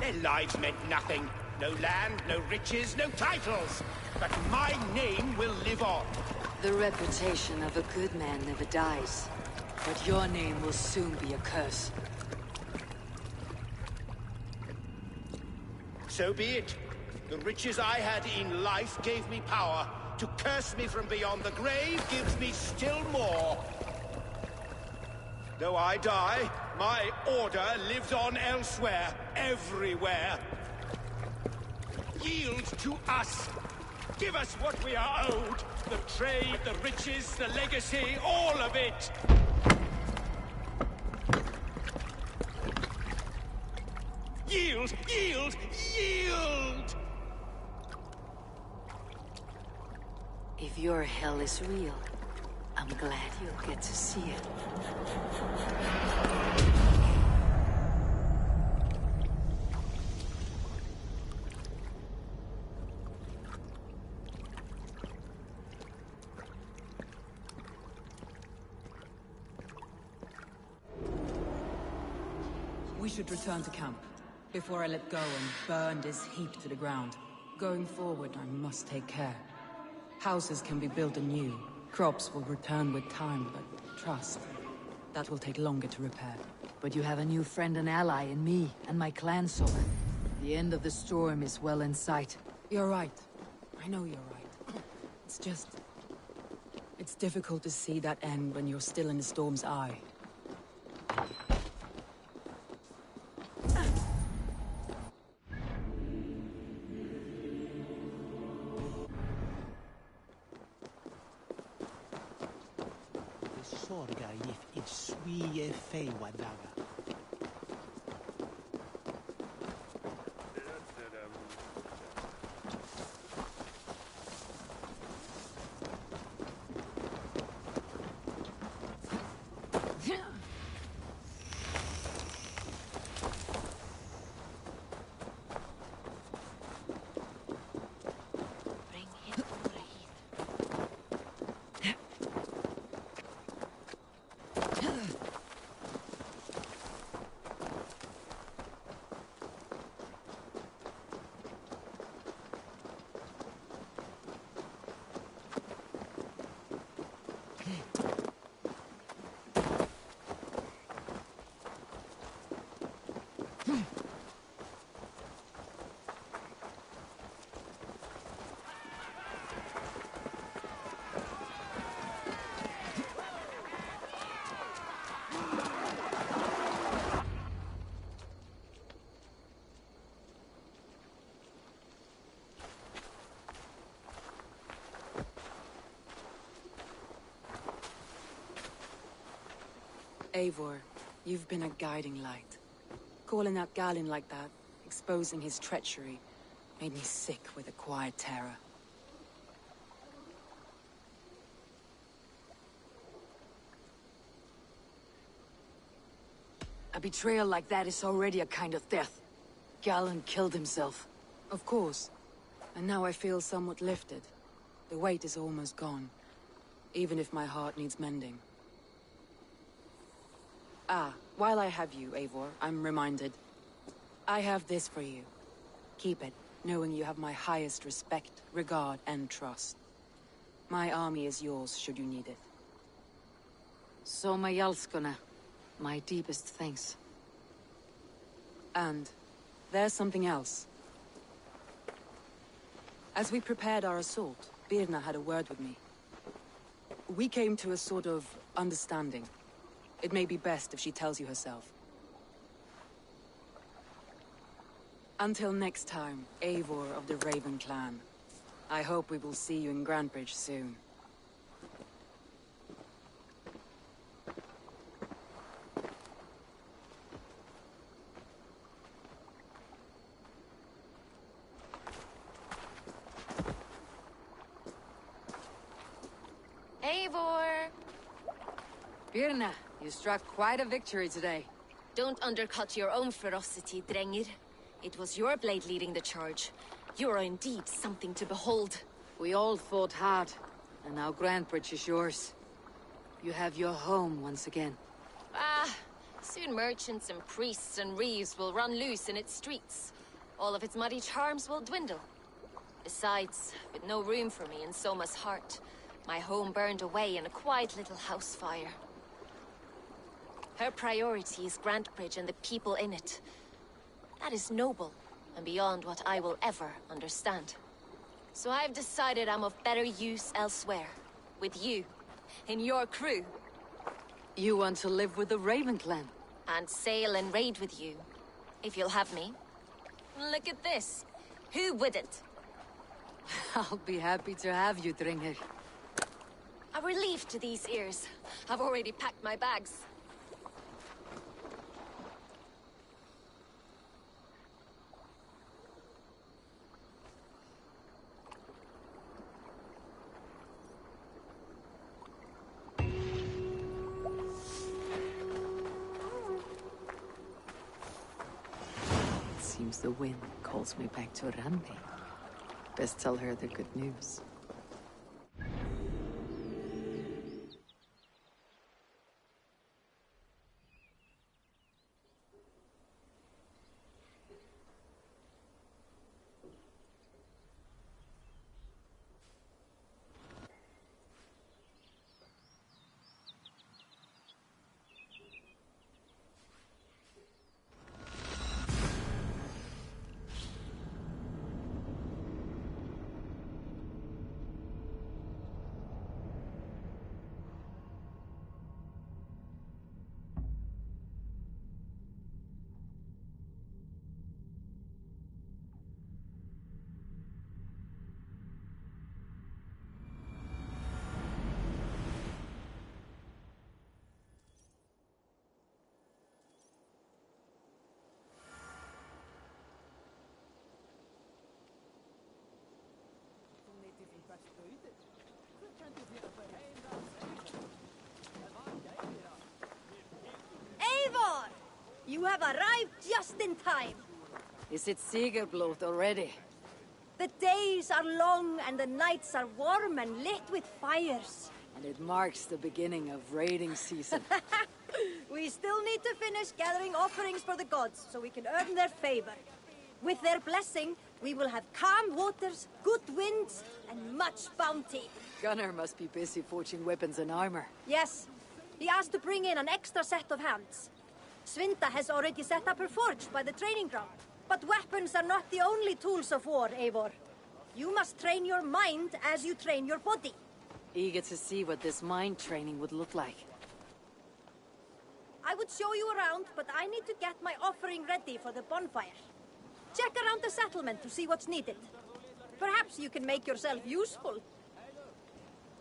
Their lives meant nothing. No land, no riches, no titles. But my name will live on. The reputation of a good man never dies. But your name will soon be a curse. So be it. The riches I had in life gave me power. To curse me from beyond the grave gives me still more. Though I die, my order lives on elsewhere, everywhere. Yield to us. Give us what we are owed. The trade, the riches, the legacy, all of it. Yield! Yield! Yield! If your hell is real, I'm glad you'll get to see it. We should return to camp, before I let go and burn this heap to the ground. Going forward, I must take care. Houses can be built anew. Crops will return with time, but trust, that will take longer to repair. But you have a new friend and ally in me and my clan sword. The end of the storm is well in sight. You're right. I know you're right. It's just... it's difficult to see that end when you're still in the storm's eye. sorga if it swie fei wadaga. Eivor, you've been a guiding light. Calling out Galin like that, exposing his treachery, made me sick with a quiet terror. A betrayal like that is already a kind of death. Galin killed himself. Of course. And now I feel somewhat lifted. The weight is almost gone, even if my heart needs mending. Ah, while I have you, Eivor, I'm reminded. I have this for you. Keep it, knowing you have my highest respect, regard, and trust. My army is yours, should you need it. Soma Jalskuna. My deepest thanks. And there's something else. As we prepared our assault, Birna had a word with me. We came to a sort of understanding. It may be best if she tells you herself. Until next time, Eivor of the Raven Clan. I hope we will see you in Grantebridge soon. Eivor! Birna, you struck quite a victory today. Don't undercut your own ferocity, Drengir. It was your blade leading the charge. You are indeed something to behold. We all fought hard, and now Grantebridge is yours. You have your home once again. Ah, soon merchants and priests and reeves will run loose in its streets. All of its muddy charms will dwindle. Besides, with no room for me in Soma's heart, my home burned away in a quiet little house fire. Her priority is Grantebridge and the people in it. That is noble, and beyond what I will ever understand. So I've decided I'm of better use elsewhere. With you. In your crew. You want to live with the Raven Clan? And sail and raid with you. If you'll have me. Look at this. Who wouldn't? I'll be happy to have you, Drengir. A relief to these ears. I've already packed my bags. Seems the wind calls me back to Randi. Best tell her the good news. Eivor! You have arrived just in time. Is it Sigerblot already? The days are long and the nights are warm and lit with fires. And it marks the beginning of raiding season. We still need to finish gathering offerings for the gods so we can earn their favor. With their blessing, we will have calm waters, good winds, and much bounty. Gunnar must be busy forging weapons and armor. Yes, he asked to bring in an extra set of hands. Svinda has already set up her forge by the training ground. But weapons are not the only tools of war, Eivor. You must train your mind as you train your body. Eager to see what this mind training would look like. I would show you around, but I need to get my offering ready for the bonfire. Check around the settlement to see what's needed. Perhaps you can make yourself useful.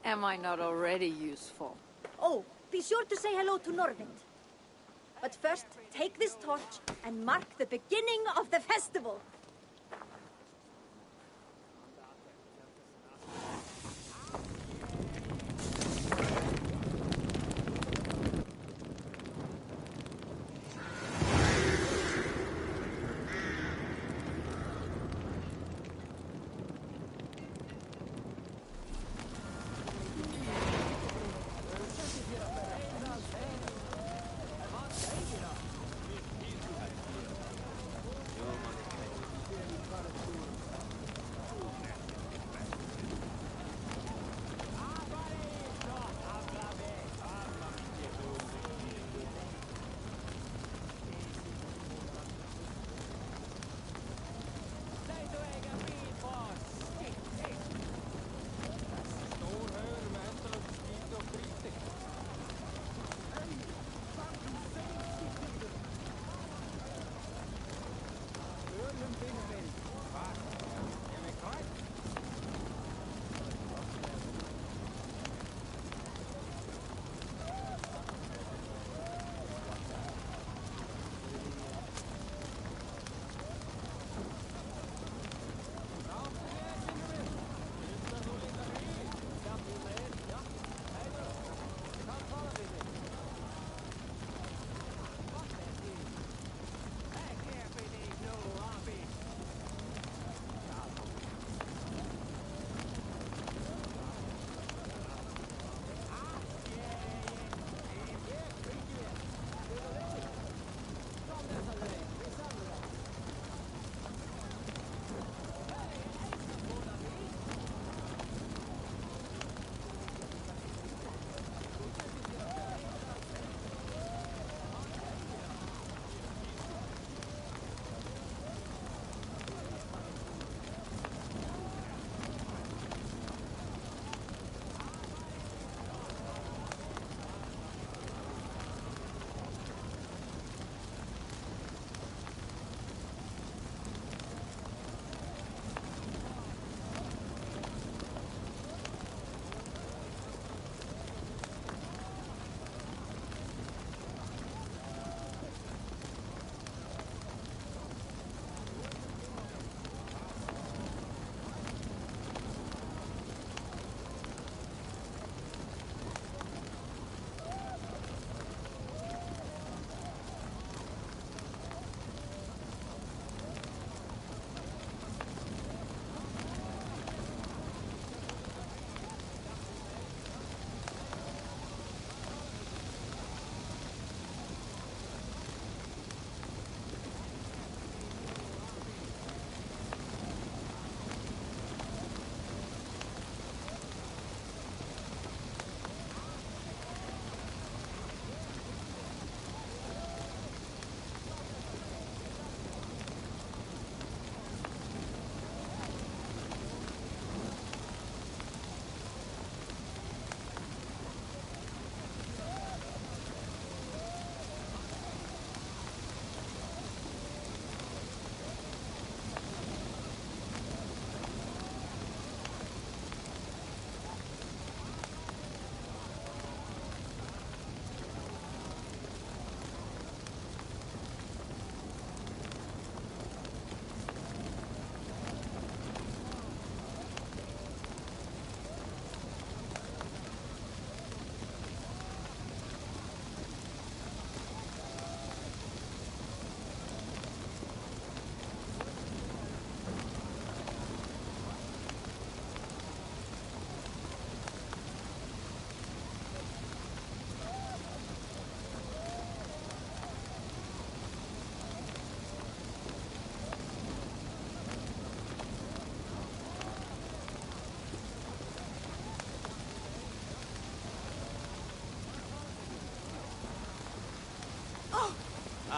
Am I not already useful? Oh, be sure to say hello to Norvind. But first, take this torch and mark the beginning of the festival.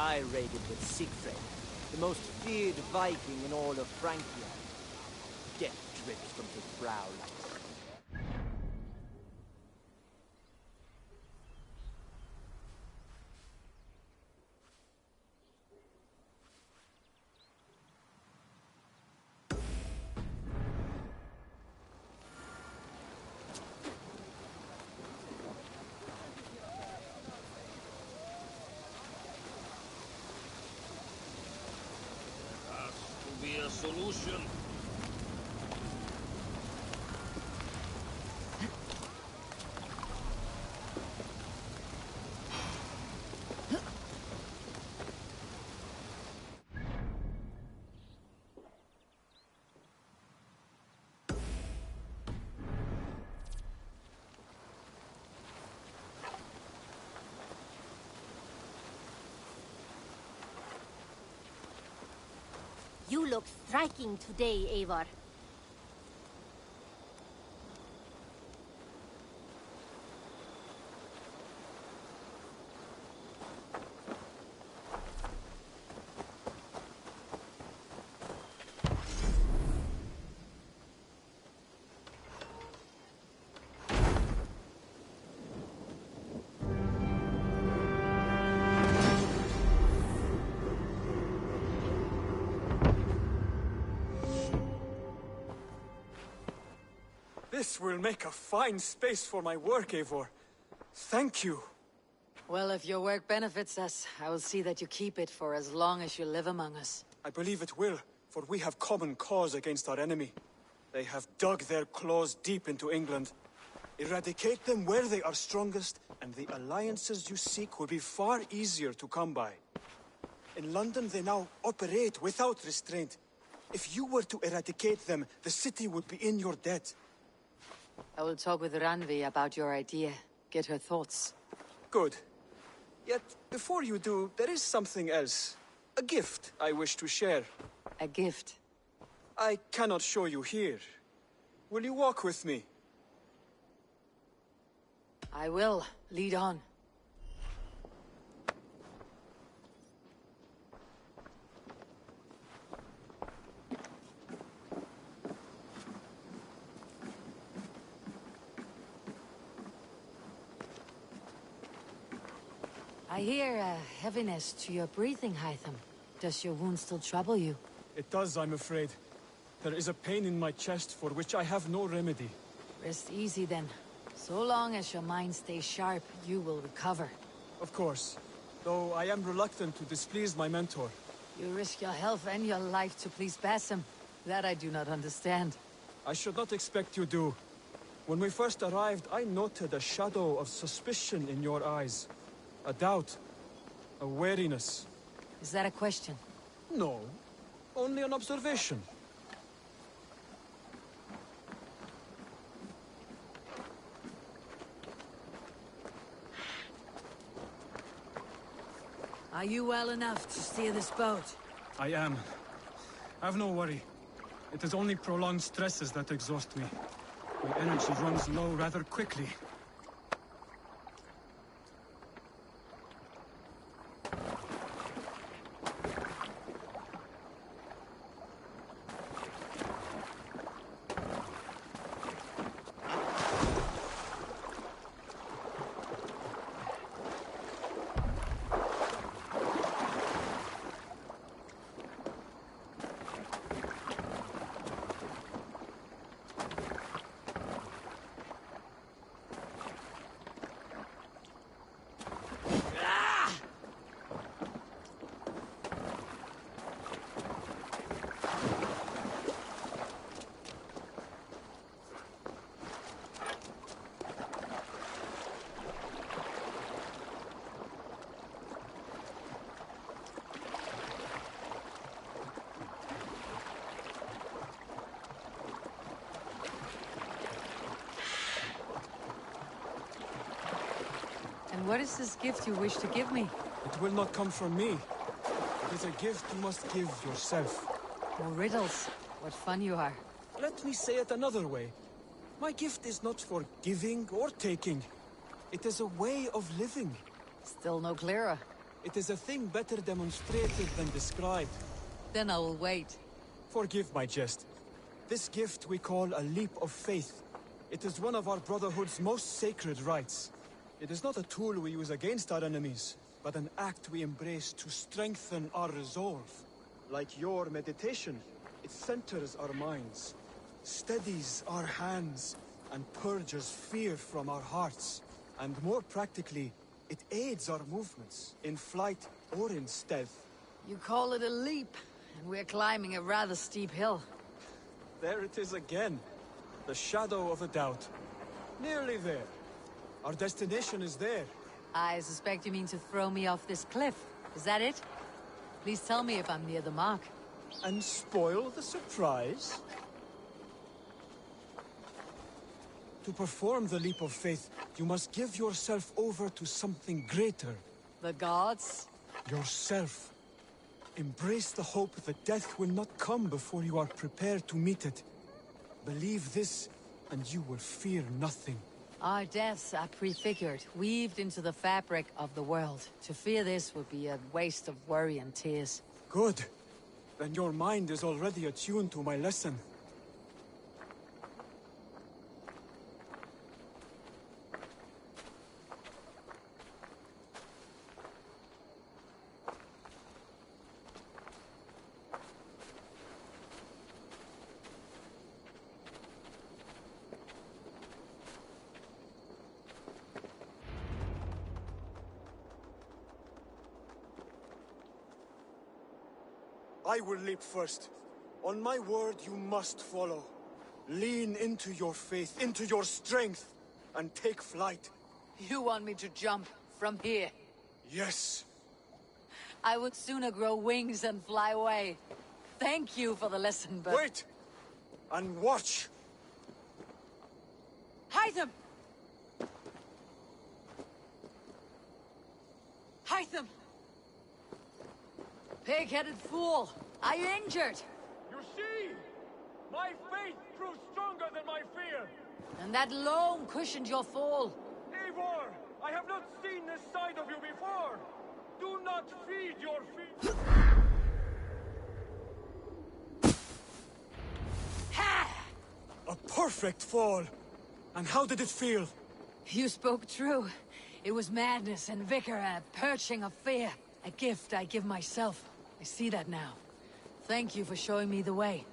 I raided with Siegfried, the most feared Viking in all of Francia. Death drips from his brow like Be a solution. You look striking today, Eivor. This will make a fine space for my work, Eivor. Thank you. Well, if your work benefits us, I will see that you keep it for as long as you live among us. I believe it will, for we have common cause against our enemy. They have dug their claws deep into England. Eradicate them where they are strongest, and the alliances you seek will be far easier to come by. In London, they now operate without restraint. If you were to eradicate them, the city would be in your debt. I will talk with Randvi about your idea. Get her thoughts. Good. Yet, before you do, there is something else. A gift I wish to share. A gift? I cannot show you here. Will you walk with me? I will. Lead on. I hear a heaviness to your breathing, Hytham. Does your wound still trouble you? It does, I'm afraid. There is a pain in my chest for which I have no remedy. Rest easy then. So long as your mind stays sharp, you will recover. Of course. Though I am reluctant to displease my mentor. You risk your health and your life to please Basim. That I do not understand. I should not expect you do. When we first arrived, I noted a shadow of suspicion in your eyes. A doubt. A wariness. Is that a question? No. Only an observation. Are you well enough to steer this boat? I am. Have no worry. It is only prolonged stresses that exhaust me. My energy runs low rather quickly. And what is this gift you wish to give me? It will not come from me. It is a gift you must give yourself. More riddles. What fun you are. Let me say it another way. My gift is not for giving or taking. It is a way of living. Still no clearer. It is a thing better demonstrated than described. Then I will wait. Forgive my jest. This gift we call a leap of faith. It is one of our Brotherhood's most sacred rites. It is not a tool we use against our enemies, but an act we embrace to strengthen our resolve. Like your meditation, it centers our minds, steadies our hands, and purges fear from our hearts. And more practically, it aids our movements, in flight or in stealth. You call it a leap, and we're climbing a rather steep hill. There it is again. The shadow of a doubt. Nearly there. Our destination is there. I suspect you mean to throw me off this cliff. Is that it? Please tell me if I'm near the mark. And spoil the surprise? To perform the leap of faith, you must give yourself over to something greater. The gods? Yourself. Embrace the hope that death will not come before you are prepared to meet it. Believe this, and you will fear nothing. Our deaths are prefigured, weaved into the fabric of the world. To fear this would be a waste of worry and tears. Good. Then your mind is already attuned to my lesson. I will leap first. On my word, you must follow. Lean into your faith, into your strength, and take flight. You want me to jump from here? Yes. I would sooner grow wings and fly away. Thank you for the lesson, but... Wait! And watch! Hytham! Hytham! Pig-headed fool! Are you injured? You see? My faith proved stronger than my fear! And that loam cushioned your fall. Eivor! I have not seen this side of you before! Do not feed your feet! A perfect fall! And how did it feel? You spoke true. It was madness and vigor, a purging of fear. A gift I give myself. I see that now. Thank you for showing me the way.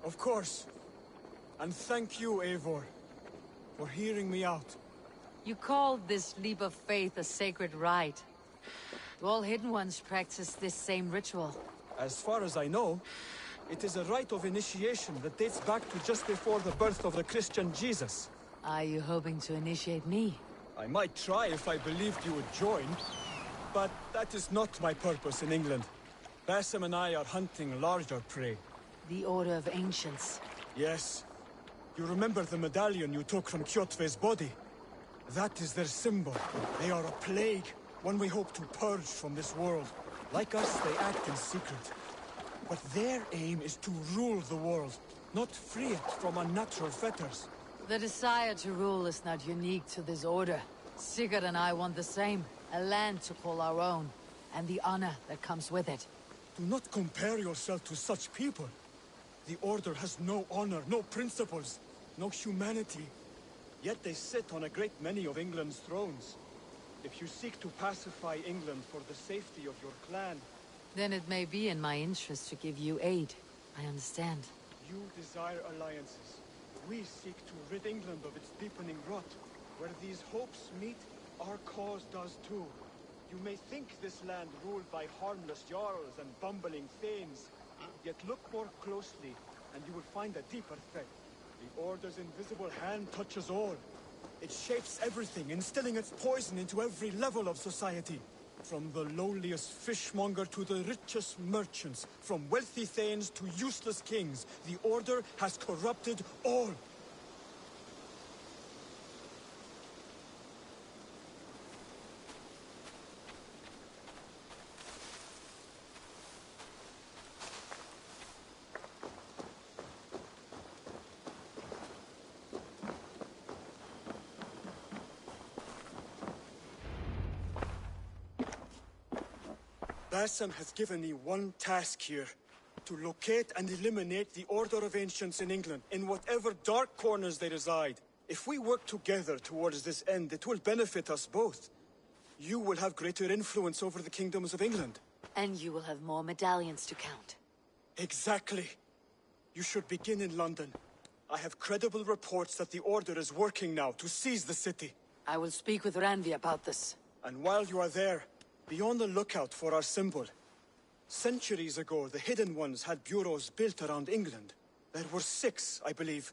Of course. And thank you, Eivor, for hearing me out. You called this leap of faith a sacred rite. Do all Hidden Ones practice this same ritual? As far as I know, it is a rite of initiation that dates back to just before the birth of the Christian Jesus. Are you hoping to initiate me? I might try if I believed you would join, but that is not my purpose in England. Basim and I are hunting larger prey. The Order of Ancients. Yes. You remember the medallion you took from Kjotve's body? That is their symbol. They are a plague, one we hope to purge from this world. Like us, they act in secret. But their aim is to rule the world, not free it from unnatural fetters. The desire to rule is not unique to this order. Sigurd and I want the same. A land to call our own, and the honor that comes with it. Do not compare yourself to such people. The Order has no honor, no principles, no humanity. Yet they sit on a great many of England's thrones. If you seek to pacify England for the safety of your clan... Then it may be in my interest to give you aid. I understand. You desire alliances. We seek to rid England of its deepening rot. Where these hopes meet, our cause does too. You may think this land ruled by harmless jarls and bumbling thanes. Yet look more closely, and you will find a deeper threat. The Order's invisible hand touches all. It shapes everything, instilling its poison into every level of society. From the lowliest fishmonger to the richest merchants, from wealthy thanes to useless kings, the Order has corrupted all. Bassam has given me one task here. To locate and eliminate the Order of Ancients in England, in whatever dark corners they reside. If we work together towards this end, it will benefit us both. You will have greater influence over the kingdoms of England. And you will have more medallions to count. Exactly. You should begin in London. I have credible reports that the Order is working now to seize the city. I will speak with Randy about this. And while you are there, be on the lookout for our symbol. Centuries ago, the Hidden Ones had bureaus built around England. There were 6, I believe.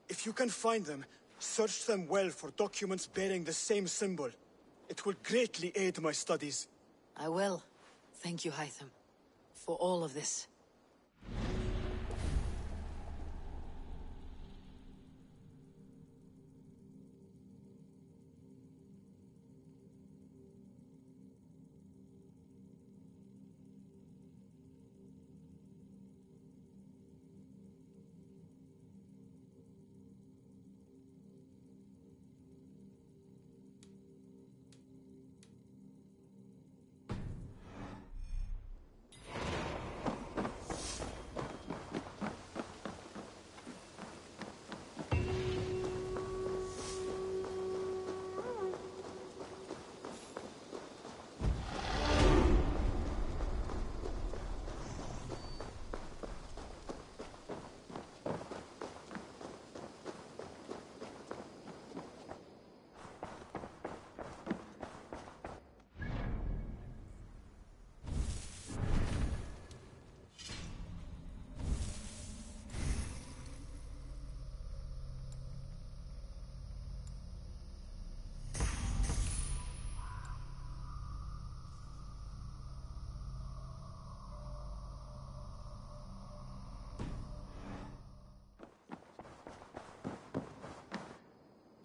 If you can find them, search them well for documents bearing the same symbol. It will greatly aid my studies. I will. Thank you, Hytham, for all of this.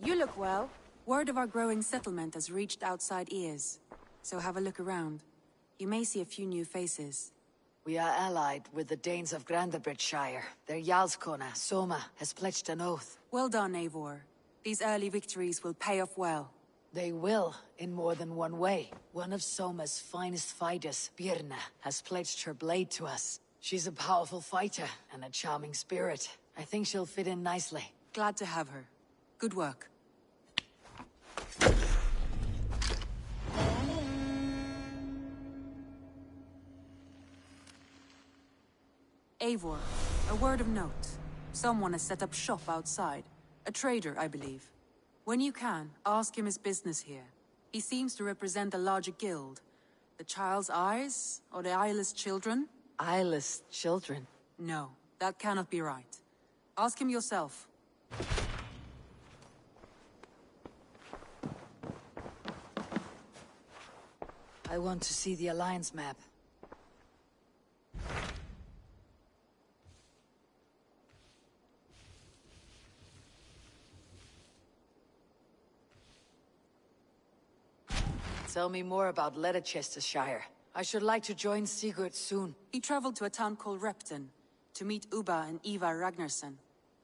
You look well. Word of our growing settlement has reached outside ears. So have a look around. You may see a few new faces. We are allied with the Danes of Grandabridgeshire. Their Jarlskona, Soma, has pledged an oath. Well done, Eivor. These early victories will pay off well. They will, in more than one way. One of Soma's finest fighters, Birna, has pledged her blade to us. She's a powerful fighter and a charming spirit. I think she'll fit in nicely. Glad to have her. Good work. Eivor, a word of note. Someone has set up shop outside. A trader, I believe. When you can, ask him his business here. He seems to represent a larger guild. The Child's Eyes, or the Eyeless Children? Eyeless children? No, that cannot be right. Ask him yourself. I want to see the Alliance map. Tell me more about Leicestershire. I should like to join Sigurd soon. He traveled to a town called Repton, to meet Ubba and Ivar Ragnarsson.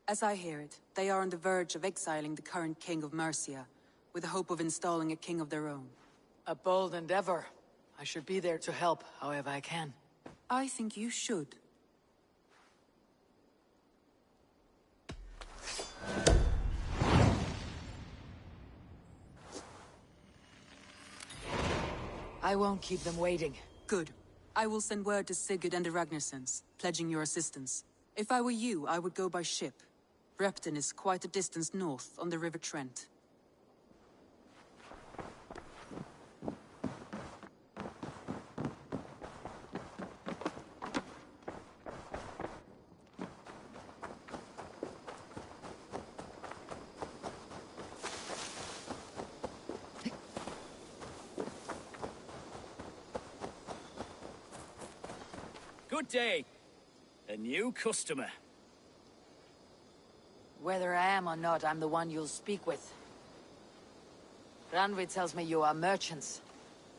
As I hear it, they are on the verge of exiling the current king of Mercia, with the hope of installing a king of their own. A bold endeavor. I should be there to help, however I can. I think you should. I won't keep them waiting. Good. I will send word to Sigurd and the Ragnarssons, pledging your assistance. If I were you, I would go by ship. Repton is quite a distance north, on the River Trent. Good day. A new customer. Whether I am or not, I'm the one you'll speak with. Randvi tells me you are merchants.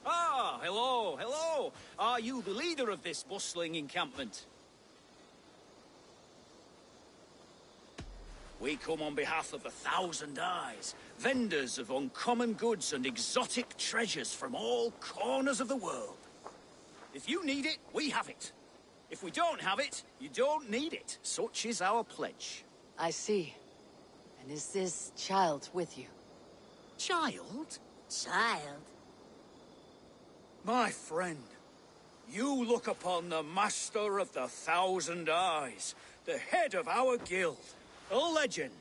Ah, hello, hello. Are you the leader of this bustling encampment? We come on behalf of 1,000 Eyes, vendors of uncommon goods and exotic treasures from all corners of the world. If you need it, we have it. If we don't have it, you don't need it. Such is our pledge. I see. And is this child with you? Child? Child? My friend, you look upon the Master of the Thousand Eyes, the head of our guild, a legend,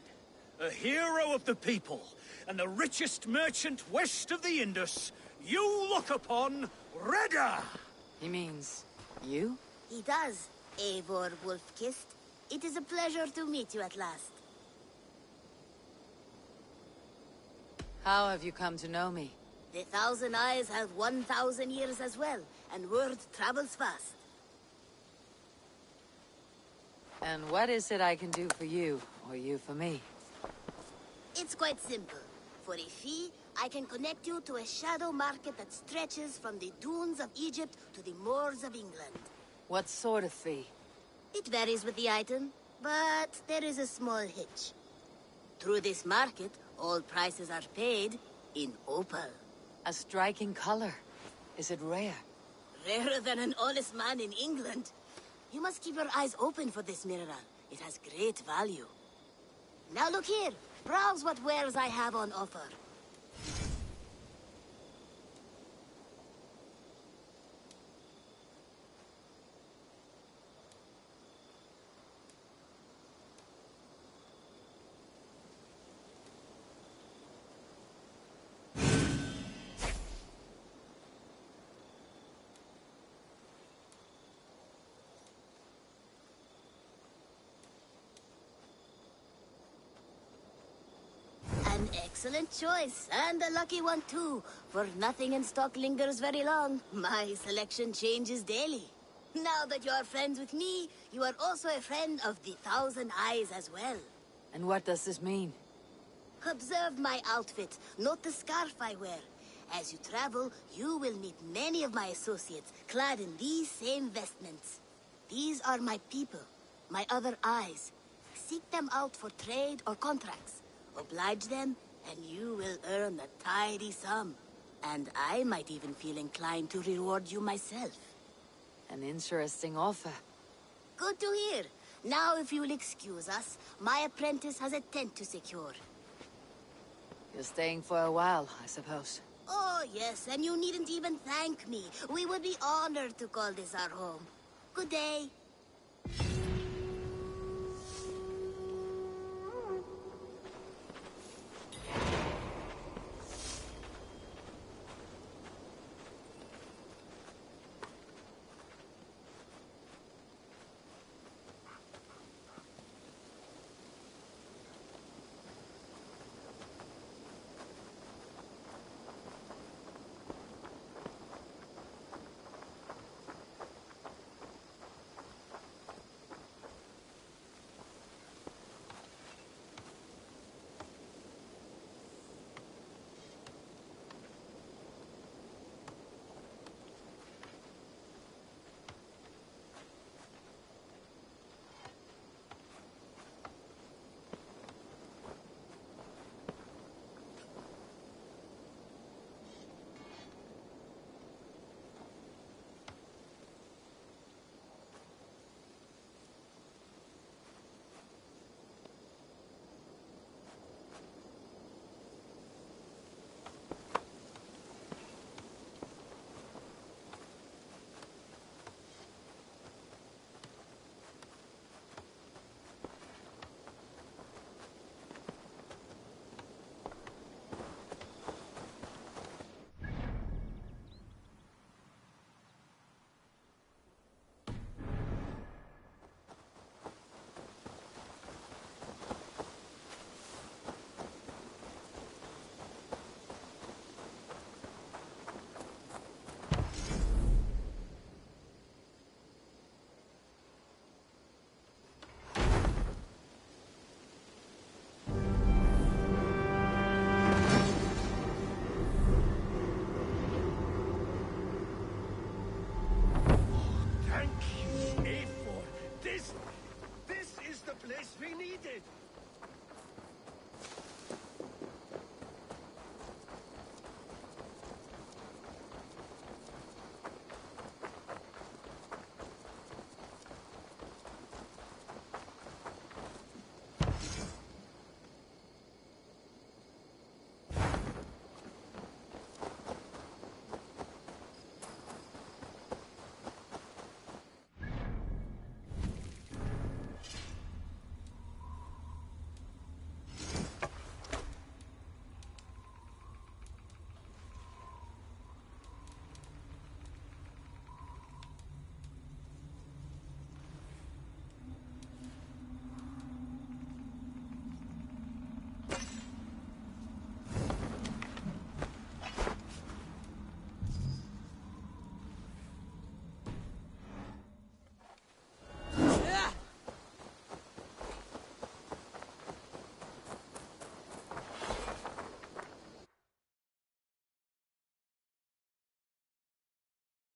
a hero of the people, and the richest merchant west of the Indus. You look upon Redda! He means you? He does, Eivor Wolf-Kissed. It is a pleasure to meet you at last. How have you come to know me? The Thousand Eyes have 1,000 years as well, and word travels fast. And what is it I can do for you, or you for me? It's quite simple. For a fee, I can connect you to a shadow market that stretches from the dunes of Egypt to the moors of England. What sort of fee? It varies with the item, but there is a small hitch. Through this market, all prices are paid in opal. A striking color. Is it rare? Rarer than an honest man in England. You must keep your eyes open for this mineral. It has great value. Now look here. Browse what wares I have on offer. An excellent choice, and a lucky one too, for nothing in stock lingers very long. My selection changes daily. Now that you are friends with me, you are also a friend of the Thousand Eyes as well. And what does this mean? Observe my outfit, note the scarf I wear. As you travel, you will meet many of my associates, clad in these same vestments. These are my people, my other eyes. Seek them out for trade or contracts. Oblige them, and you will earn a tidy sum. And I might even feel inclined to reward you myself. An interesting offer. Good to hear. Now, if you will excuse us, my apprentice has a tent to secure. You're staying for a while, I suppose. Oh, yes, and you needn't even thank me. We would be honored to call this our home. Good day.